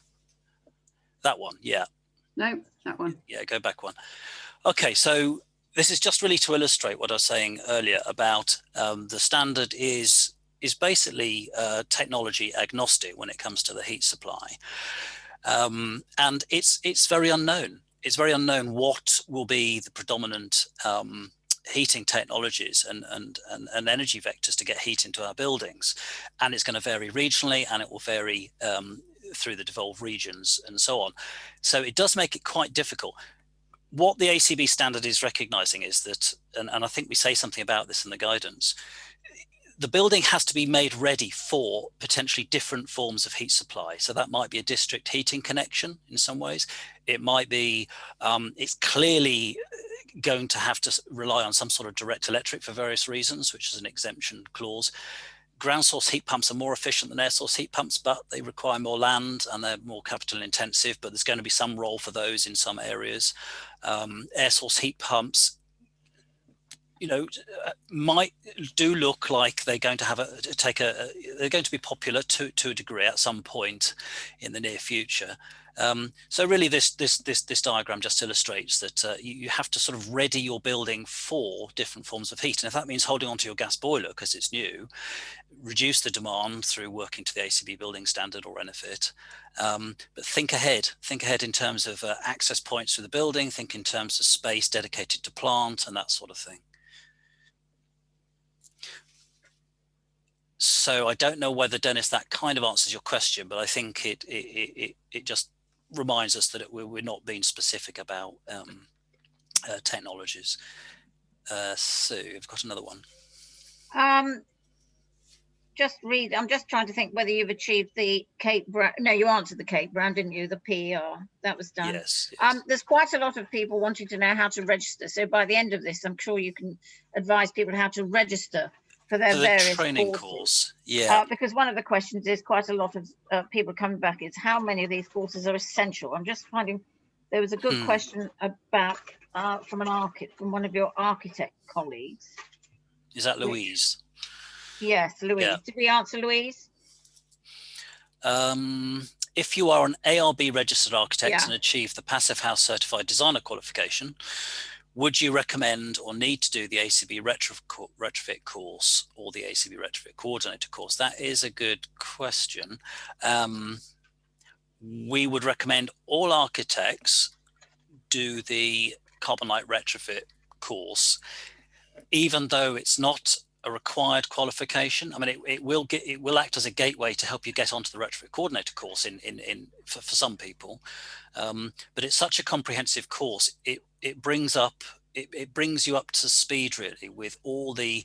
That one, yeah. No, that one. Yeah, go back one. Okay, so this is just really to illustrate what I was saying earlier about the standard is basically technology agnostic when it comes to the heat supply. And it's very unknown. It's very unknown what will be the predominant heating technologies and energy vectors to get heat into our buildings. And it's going to vary regionally, and it will vary through the devolved regions and so on. So it does make it quite difficult. What the AECB standard is recognizing is that, and I think we say something about this in the guidance, the building has to be made ready for potentially different forms of heat supply. So that might be a district heating connection in some ways. It might be, it's clearly going to have to rely on some sort of direct electric for various reasons, which is an exemption clause. ground source heat pumps are more efficient than air source heat pumps, but they require more land and they're more capital intensive, but there's going to be some role for those in some areas. Air source heat pumps, you know, might do look like they're going to have they're going to be popular to a degree at some point in the near future. So really this diagram just illustrates that you have to sort of ready your building for different forms of heat. And if that means holding onto your gas boiler because it's new, reduce the demand through working to the AECB building standard or Retrofit. But think ahead in terms of access points to the building, think in terms of space dedicated to plant and that sort of thing. So I don't know whether, Dennis, that kind of answers your question, but I think it just reminds us that we're not being specific about technologies. So we've got another one. I'm just trying to think whether you've achieved the Kate Brown. No, you answered the Kate Brown, didn't you? The PER, that was done. Yes. There's quite a lot of people wanting to know how to register. So by the end of this, I'm sure you can advise people how to register for their various training course. Yeah. Because one of the questions is quite a lot of people coming back is how many of these courses are essential. I'm just finding there was a good question about from one of your architect colleagues. Is that Louise? Yes, Louise. Yeah. Did we answer Louise? If you are an ARB registered architect and achieve the Passive House Certified Designer qualification, would you recommend or need to do the AECB Retrofit course or the AECB Retrofit Coordinator course? That is a good question. We would recommend all architects do the Carbon Light Retrofit course, even though it's not a required qualification. I mean, it will act as a gateway to help you get onto the Retrofit Coordinator course for some people. But it's such a comprehensive course. It brings you up to speed really with all the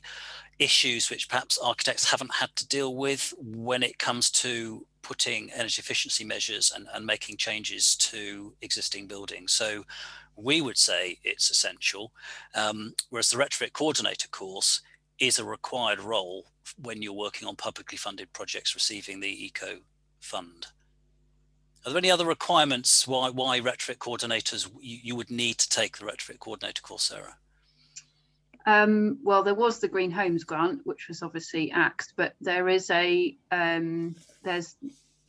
issues which perhaps architects haven't had to deal with when it comes to putting energy efficiency measures and making changes to existing buildings. So we would say it's essential, whereas the Retrofit Coordinator course is a required role when you're working on publicly funded projects receiving the ECO fund. Are there any other requirements why retrofit coordinators you would need to take the Retrofit Coordinator course, Sarah? Well, there was the Green Homes grant, which was obviously axed, but there is there's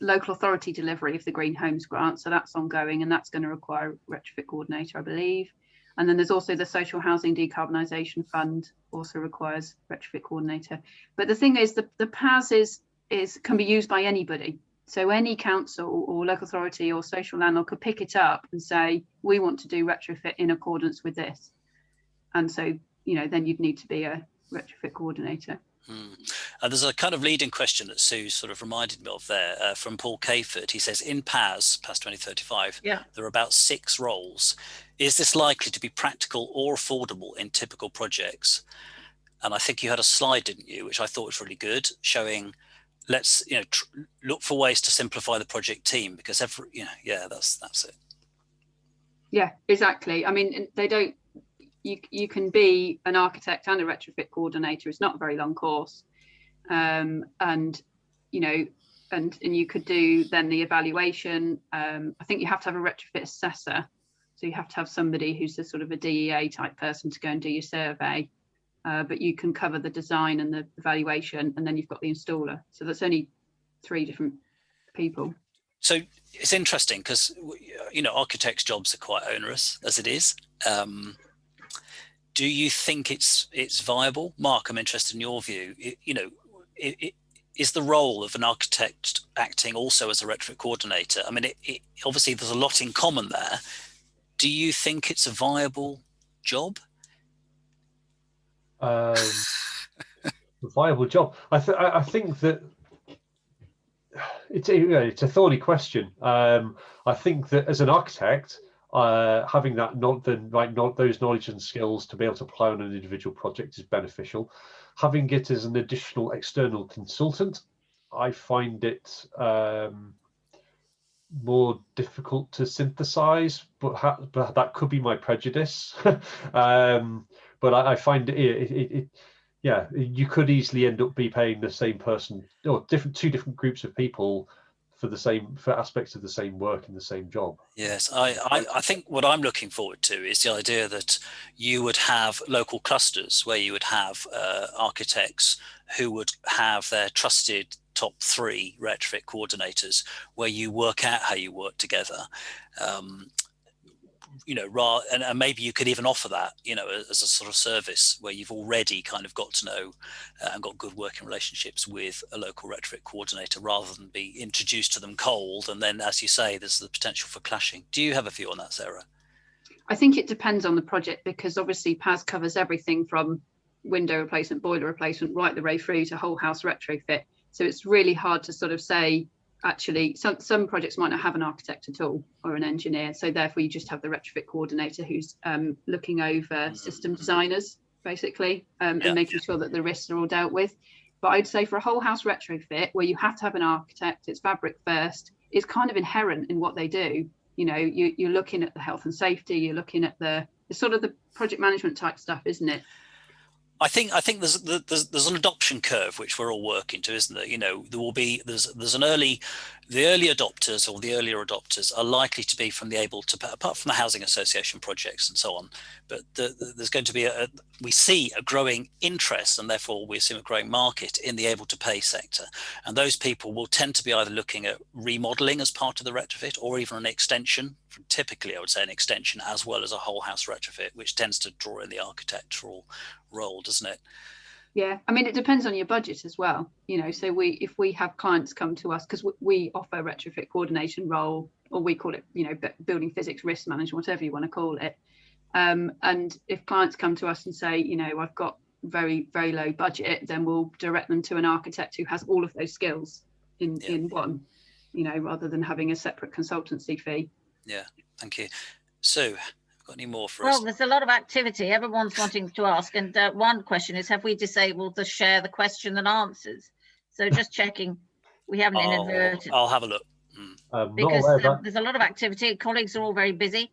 local authority delivery of the Green Homes grant, so that's ongoing, and that's going to require a Retrofit Coordinator, I believe. And then there's also the Social Housing Decarbonisation Fund, also requires Retrofit Coordinator. But the thing is, the PAS can be used by anybody. So any council or local authority or social landlord could pick it up and say, we want to do retrofit in accordance with this. And so, you know, then you'd need to be a Retrofit Coordinator. There's a kind of leading question that Sue sort of reminded me of there from Paul Cayford. He says, in PAS 2035, there are about 6 roles. Is this likely to be practical or affordable in typical projects? And I think you had a slide, didn't you, which I thought was really good, showing let's look for ways to simplify the project team, because that's it. Yeah, exactly. I mean, they don't. You can be an architect and a retrofit coordinator. It's not a very long course, and you could do then the evaluation. I think you have to have a retrofit assessor, so you have to have somebody who's a sort of a DEA type person to go and do your survey. But you can cover the design and the evaluation, and then you've got the installer. So that's only 3 different people. So it's interesting because architects' jobs are quite onerous as it is. Do you think it's viable? Mark, I'm interested in your view. Is the role of an architect acting also as a retrofit coordinator? I mean, obviously there's a lot in common there. Do you think it's a viable job? A viable job. I think that it's a thorny question. I think that as an architect, having those knowledge and skills to be able to apply on an individual project is beneficial. Having it as an additional external consultant, I find it more difficult to synthesize, but that could be my prejudice. But I find yeah, you could easily end up be paying the same person or two different groups of people for aspects of the same work in the same job. Yes, I think what I'm looking forward to is the idea that you would have local clusters where you would have architects who would have their trusted top 3 retrofit coordinators, where you work out how you work together. You know, and maybe you could even offer that, you know, as a sort of service where you've already kind of got to know and got good working relationships with a local retrofit coordinator, rather than be introduced to them cold. And then, as you say, there's the potential for clashing. Do you have a view on that, Sarah? I think it depends on the project, because obviously PAS covers everything from window replacement, boiler replacement, right the way through to whole house retrofit. So it's really hard to sort of say, actually, some projects might not have an architect at all or an engineer. So therefore you just have the retrofit coordinator who's looking over system designers, basically, and making sure that the risks are all dealt with. But I'd say for a whole house retrofit where you have to have an architect, it's fabric first, it's kind of inherent in what they do. You know, you're looking at the health and safety, you're looking at the sort of the project management type stuff, isn't it? I think there's an adoption curve which we're all working to, isn't there? You know, there's the early adopters, or the earlier adopters, are likely to be from the apart from the housing association projects and so on. But there's going to be we see a growing interest, and therefore we assume a growing market in the able to pay sector. And those people will tend to be either looking at remodeling as part of the retrofit, or even an extension. Typically, I would say an extension as well as a whole house retrofit, which tends to draw in the architectural role, doesn't it? Yeah, I mean, it depends on your budget as well, you know. So if we have clients come to us, because we offer a retrofit coordination role, or we call it, you know, building physics risk management, whatever you want to call it, and if clients come to us and say, you know, I've got very, very low budget, then we'll direct them to an architect who has all of those skills in one, you know, rather than having a separate consultancy fee. Yeah, thank you. So, got any more for us? Well, there's a lot of activity. Everyone's wanting to ask, and one question is, have we disabled the share the question and answers? So just checking we haven't inadverted. I'll have a look. Because there's a lot of activity. Colleagues are all very busy.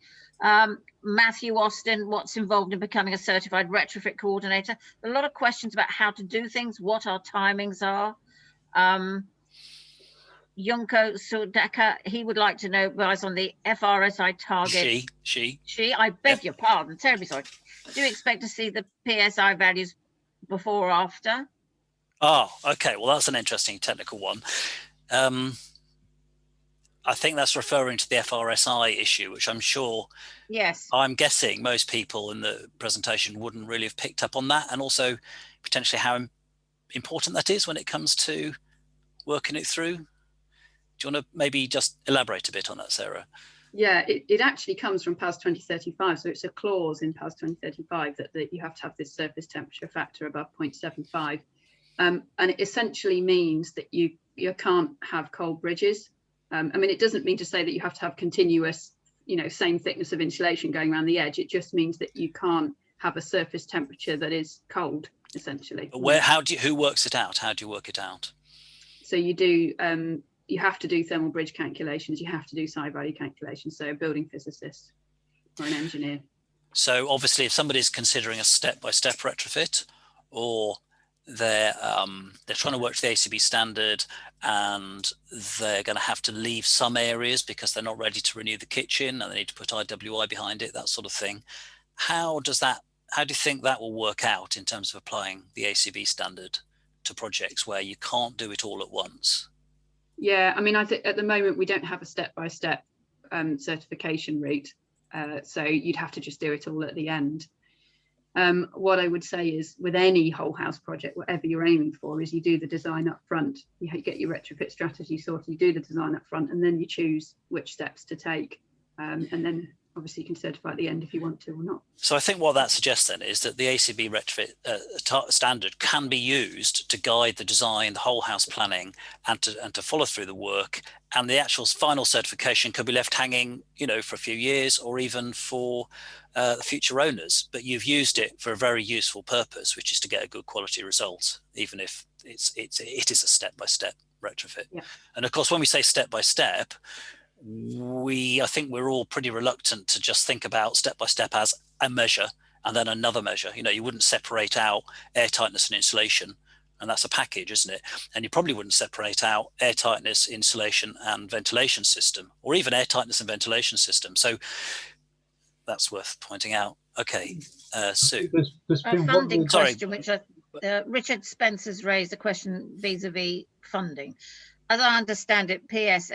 Matthew Austin, what's involved in becoming a certified retrofit coordinator? A lot of questions about how to do things, what our timings are. Junko Sudeka, he would like to know, guys, on the FRSI target. She, I beg your pardon, terribly sorry. Do you expect to see the PSI values before or after? Oh, okay. Well, that's an interesting technical one. I think that's referring to the FRSI issue, which I'm sure, yes, I'm guessing most people in the presentation wouldn't really have picked up on that, and also potentially how important that is when it comes to working it through. Do you want to maybe just elaborate a bit on that, Sarah? Yeah, it actually comes from PAS 2035. So it's a clause in PAS 2035 that you have to have this surface temperature factor above 0.75. And it essentially means that you can't have cold bridges. I mean, it doesn't mean to say that you have to have continuous, you know, same thickness of insulation going around the edge. It just means that you can't have a surface temperature that is cold, essentially. But who works it out? How do you work it out? So you do, you have to do thermal bridge calculations. You have to do side value calculations. So a building physicist or an engineer. So obviously, if somebody's considering a step-by-step retrofit, or they're trying to work to the AECB standard, and they're going to have to leave some areas because they're not ready to renew the kitchen and they need to put IWI behind it, that sort of thing. How do you think that will work out in terms of applying the AECB standard to projects where you can't do it all at once? Yeah, I mean, I think at the moment we don't have a step-by-step certification route, so you'd have to just do it all at the end. What I would say is, with any whole house project, whatever you're aiming for, is you do the design up front. You get your retrofit strategy sorted, you do the design up front, and then you choose which steps to take, and then obviously you can certify at the end if you want to or not. So I think what that suggests then is that the AECB retrofit standard can be used to guide the design, the whole house planning, and to follow through the work, and the actual final certification could be left hanging, you know, for a few years, or even for the future owners. But you've used it for a very useful purpose, which is to get a good quality result, even if it is a step-by-step retrofit. Yeah. And of course, when we say step-by-step, I think we're all pretty reluctant to just think about step-by-step as a measure and then another measure. You know, you wouldn't separate out air tightness and insulation, and that's a package, isn't it? And you probably wouldn't separate out air tightness, insulation, and ventilation system, or even air tightness and ventilation system. So that's worth pointing out. Okay, Sue. There's A been funding one. question, which Richard Spencer's raised a question vis-a-vis funding. As I understand it, PAS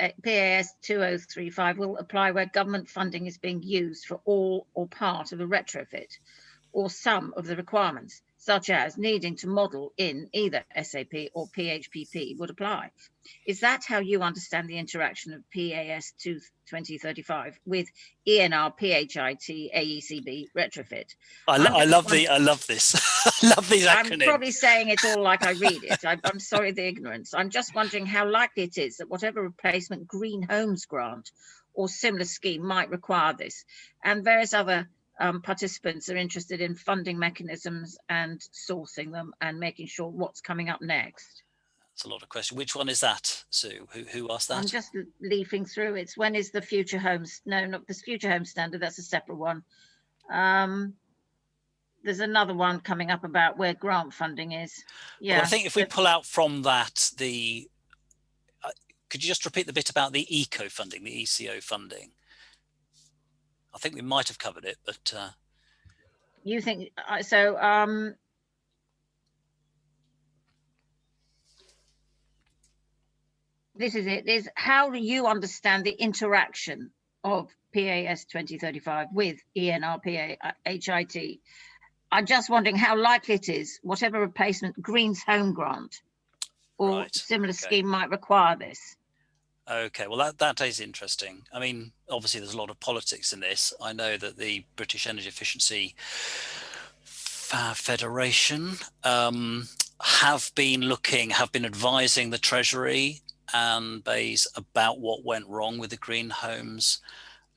2035 will apply where government funding is being used for all or part of a retrofit, or some of the requirements, such as needing to model in either SAP or PHPP would apply. Is that how you understand the interaction of PAS 2035 with ENR, PHIT, AECB Retrofit? I love this. I love these acronyms. I'm probably saying it all like I read it. I'm sorry the ignorance. I'm just wondering how likely it is that whatever replacement Green Homes grant or similar scheme might require this, and various other participants are interested in funding mechanisms and sourcing them and making sure what's coming up next. That's a lot of questions. Which one is that, Sue? Who asked that? I'm just leafing through. It's when is the Future Homes? No, not this Future Home Standard. That's a separate one. There's another one coming up about where grant funding is. Yeah. Well, I think if we pull out from that, could you just repeat the bit about the ECO funding, the ECO funding? I think we might have covered it, but you think so? This is it. Is how do you understand the interaction of PAS 2035 with ENR, PHIT? I'm just wondering how likely it is whatever replacement Green's Home grant or similar scheme might require this. Okay, well, that is interesting. I mean, obviously, there's a lot of politics in this. I know that the British Energy Efficiency Federation have been advising the Treasury and BEIS about what went wrong with the Green Homes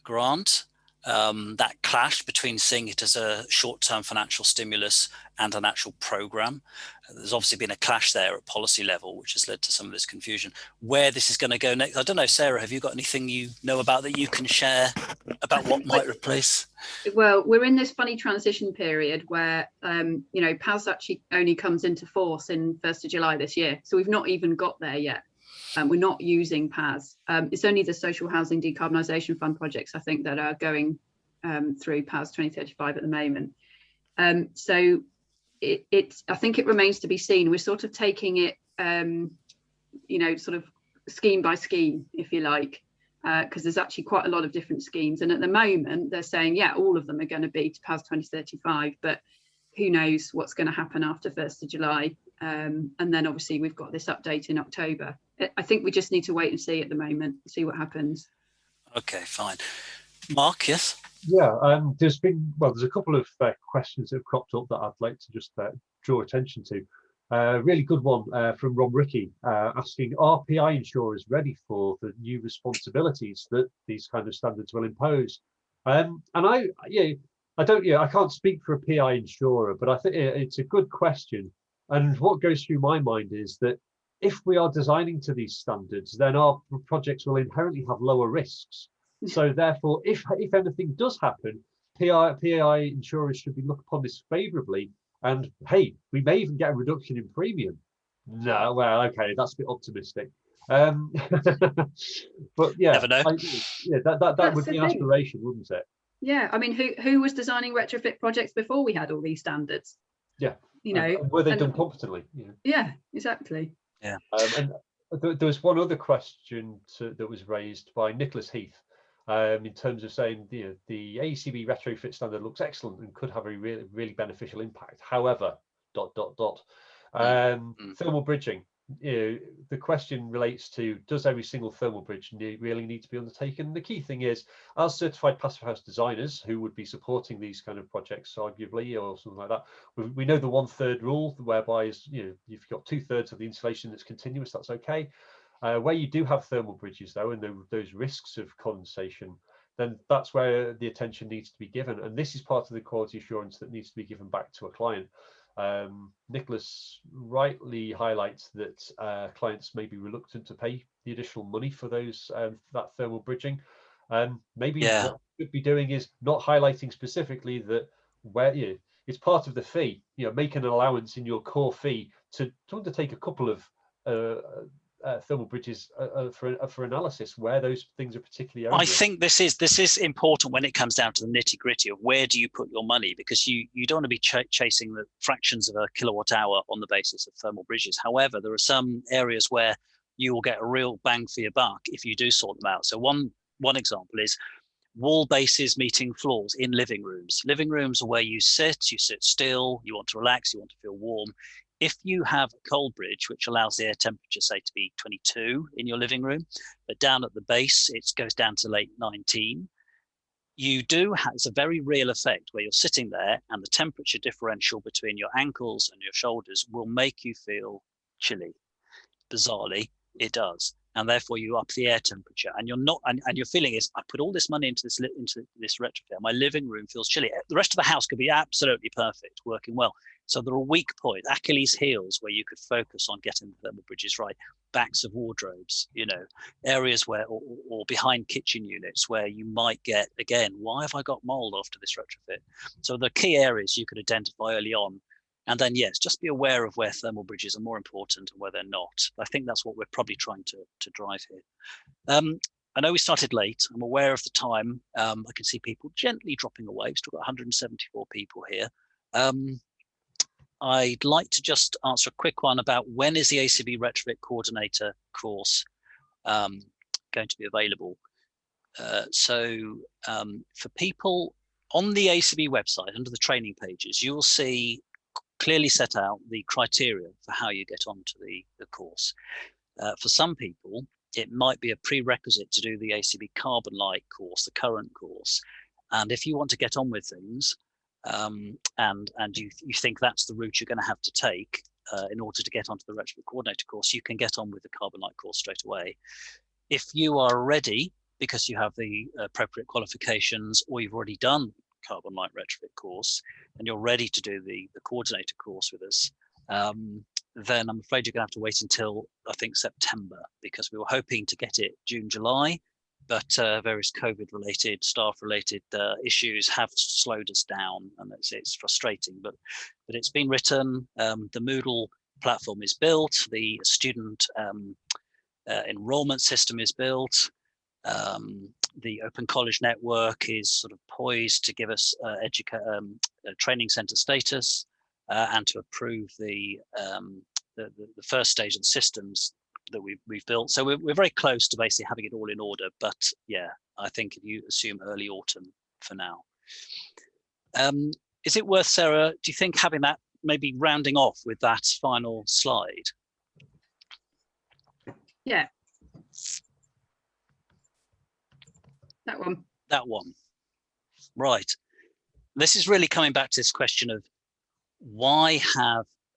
grant. That clash between seeing it as a short-term financial stimulus and an actual program. There's obviously been a clash there at policy level, which has led to some of this confusion. Where this is going to go next, I don't know, Sarah, have you got anything you know about that you can share about what might replace? Well, we're in this funny transition period where, you know, PAS actually only comes into force in 1st of July this year. So we've not even got there yet. We're not using PAS. It's only the Social Housing Decarbonisation Fund projects, I think, that are going through PAS 2035 at the moment. So I think it remains to be seen. We're sort of taking it, you know, sort of scheme by scheme, if you like, because there's actually quite a lot of different schemes. And at the moment, they're saying, yeah, all of them are going to be to PAS 2035, but who knows what's going to happen after 1st of July. And then obviously we've got this update in October. I think we just need to wait and see at the moment, see what happens. Okay, fine. Mark, yes? Yeah, there's a couple of questions that have cropped up that I'd like to just draw attention to. Really good one from Rob Rickey asking, are PI insurers ready for the new responsibilities that these kind of standards will impose? And I can't speak for a PI insurer, but I think it's a good question. And what goes through my mind is that if we are designing to these standards, then our projects will inherently have lower risks. So therefore, if anything does happen, PI insurers should be looked upon this favourably. And hey, we may even get a reduction in premium. No, well, okay, that's a bit optimistic. But yeah, never know. That would be an aspiration, wouldn't it? Yeah, I mean, who was designing retrofit projects before we had all these standards? Yeah, you know, were they done competently? Yeah, exactly. Yeah, and there was one other question that was raised by Nicholas Heath. In terms of saying the AECB retrofit standard looks excellent and could have a really beneficial impact. However, ... thermal bridging. The question relates to, does every single thermal bridge really need to be undertaken? The key thing is, as certified passive house designers who would be supporting these kind of projects, arguably, or something like that, we know the 1/3 rule, whereby if you've got 2/3 of the insulation that's continuous, that's okay. Where you do have thermal bridges, though, and those risks of condensation, then that's where the attention needs to be given. And this is part of the quality assurance that needs to be given back to a client. Nicholas rightly highlights that clients may be reluctant to pay the additional money for that thermal bridging. Maybe what we could be doing is not highlighting specifically that where it's part of the fee, make an allowance in your core fee to undertake a couple of thermal bridges for analysis where those things are particularly onerous. I think this is important when it comes down to the nitty gritty of where do you put your money, because you don't want to be chasing the fractions of a kilowatt hour on the basis of thermal bridges. However, there are some areas where you will get a real bang for your buck if you do sort them out. So one example is wall bases meeting floors in living rooms. Living rooms are where you sit still, you want to relax, you want to feel warm. If you have a cold bridge, which allows the air temperature, say, to be 22 in your living room, but down at the base, it goes down to late 19, you do have, it's a very real effect where you're sitting there and the temperature differential between your ankles and your shoulders will make you feel chilly. Bizarrely, it does. And therefore you up the air temperature, and you're not, and your feeling is, I put all this money into this retrofit, my living room feels chilly. The rest of the house could be absolutely perfect, working well. So there are weak points, Achilles heels, where you could focus on getting the thermal bridges right, backs of wardrobes, areas where, or behind kitchen units where you might get, again, why have I got mold after this retrofit? So the key areas you could identify early on. And then, yes, just be aware of where thermal bridges are more important and where they're not. I think that's what we're probably trying to drive here. I know we started late. I'm aware of the time. I can see people gently dropping away. We've still got 174 people here. I'd like to just answer a quick one about when is the AECB Retrofit Coordinator course going to be available. For people on the AECB website, under the training pages, you will see clearly set out the criteria for how you get onto the course. For some people, it might be a prerequisite to do the AECB Carbon Light course, the current course. And if you want to get on with things, and you think that's the route you're going to have to take in order to get onto the Retrofit Coordinator course, you can get on with the Carbon Light course straight away. If you are ready, because you have the appropriate qualifications, or you've already done Carbon Light Retrofit course, and you're ready to do the coordinator course with us, then I'm afraid you're going to have to wait until, I think, September, because we were hoping to get it June, July, but various COVID-related, staff-related issues have slowed us down, and it's frustrating, but it's been written. The Moodle platform is built, the student enrollment system is built. The Open College Network is sort of poised to give us training center status and to approve the first stage of the systems that we've built. So we're very close to basically having it all in order. But yeah, I think if you assume early autumn for now. Is it worth, Sarah, do you think having that, maybe rounding off with that final slide? Yeah. That one. That one. Right. This is really coming back to this question of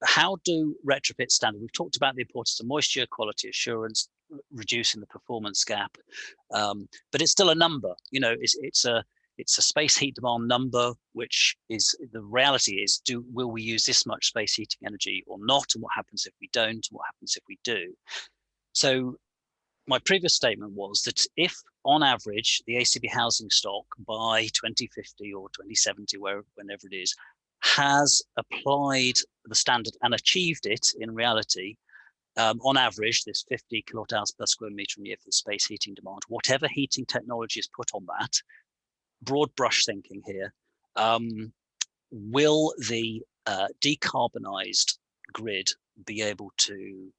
how do retrofit standards, we've talked about the importance of moisture, quality assurance, reducing the performance gap, but it's still a number, it's a space heat demand number, which is, the reality is, will we use this much space heating energy or not, and what happens if we don't, and what happens if we do? So my previous statement was that if, on average, the AECB housing stock by 2050 or 2070, whenever it is, has applied the standard and achieved it in reality, on average, this 50 kilowatt hours per square meter a year for the space heating demand, whatever heating technology is put on that, broad brush thinking here, will the decarbonized grid be able to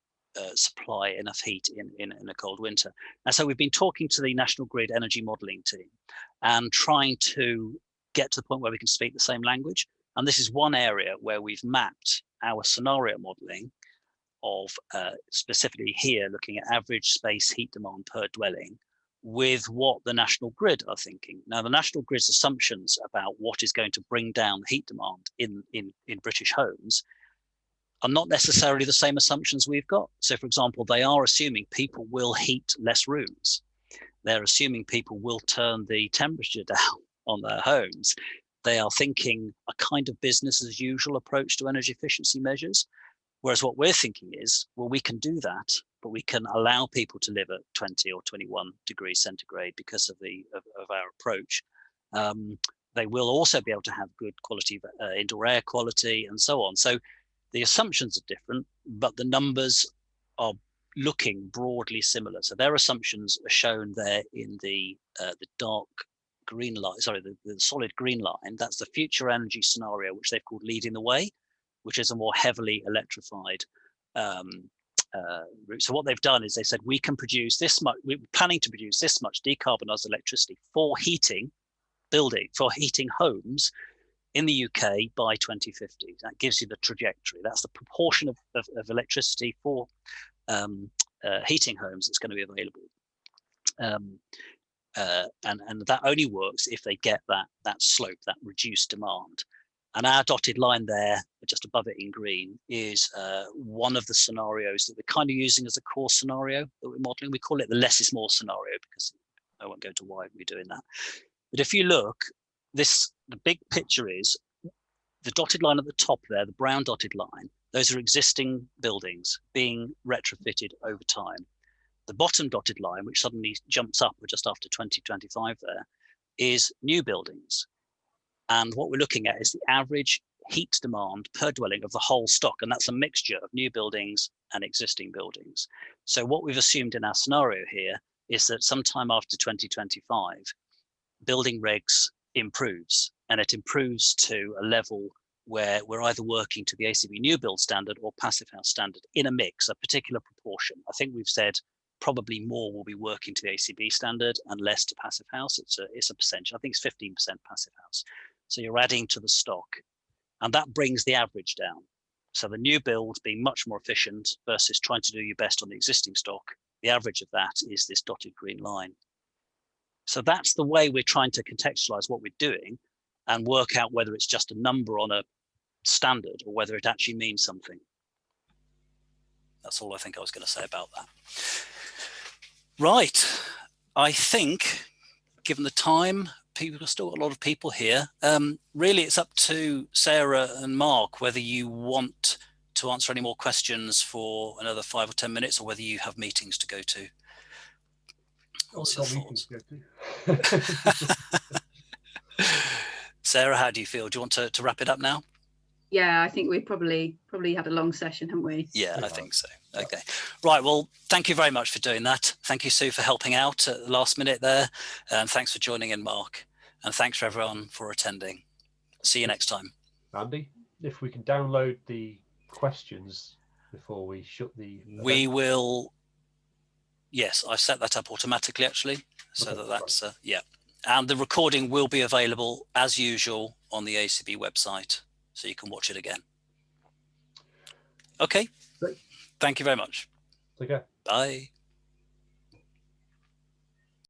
supply enough heat in a cold winter? And so we've been talking to the National Grid energy modeling team and trying to get to the point where we can speak the same language. And this is one area where we've mapped our scenario modeling of specifically here, looking at average space heat demand per dwelling with what the National Grid are thinking. Now, the National Grid's assumptions about what is going to bring down heat demand in British homes are not necessarily the same assumptions we've got. So, for example, they are assuming people will heat less rooms. They're assuming people will turn the temperature down on their homes. They are thinking a kind of business as usual approach to energy efficiency measures. Whereas what we're thinking is, well, we can do that, but we can allow people to live at 20 or 21 degrees centigrade because of our approach. They will also be able to have good quality indoor air quality and so on. So the assumptions are different, but the numbers are looking broadly similar. So their assumptions are shown there in the dark green line, sorry, the solid green line. That's the future energy scenario, which they've called leading the way, which is a more heavily electrified route. So what they've done is they said, we can produce this much, we're planning to produce this much decarbonized electricity for heating homes in the UK by 2050. That gives you the trajectory. That's the proportion of electricity for heating homes that's going to be available. And that only works if they get that slope, that reduced demand. And our dotted line there, just above it in green, is one of the scenarios that we're kind of using as a core scenario that we're modeling. We call it the less is more scenario, because I won't go into why we're doing that. But if you look, the big picture is the dotted line at the top there, the brown dotted line, those are existing buildings being retrofitted over time. The bottom dotted line, which suddenly jumps up just after 2025 there, is new buildings. And what we're looking at is the average heat demand per dwelling of the whole stock. And that's a mixture of new buildings and existing buildings. So what we've assumed in our scenario here is that sometime after 2025, building regs improves, and it improves to a level where we're either working to the AECB new build standard or passive house standard in a mix, a particular proportion. I think we've said probably more will be working to the AECB standard and less to passive house. It's a percentage. I think it's 15% passive house. So you're adding to the stock, and that brings the average down. So the new build being much more efficient versus trying to do your best on the existing stock, the average of that is this dotted green line. So that's the way we're trying to contextualize what we're doing and work out whether it's just a number on a standard or whether it actually means something. That's all I think I was going to say about that. Right. I think, given the time, people still got a lot of people here. Really, it's up to Sarah and Mark whether you want to answer any more questions for another 5 or 10 minutes, or whether you have meetings to go to. What's your thoughts? Sarah, how do you feel? Do you want to wrap it up now? Yeah, I think we probably had a long session, haven't we? Yeah, I think so. Okay. Right. Well, thank you very much for doing that. Thank you, Sue, for helping out at the last minute there. And thanks for joining in, Mark. And thanks for everyone for attending. See you next time. Andy, if we can download the questions before we shut the event. We will. Yes, I've set that up automatically, actually. So Okay, that's, yeah. And the recording will be available as usual on the AECB website, so you can watch it again. Okay. Great. Thank you very much. Take care. Bye.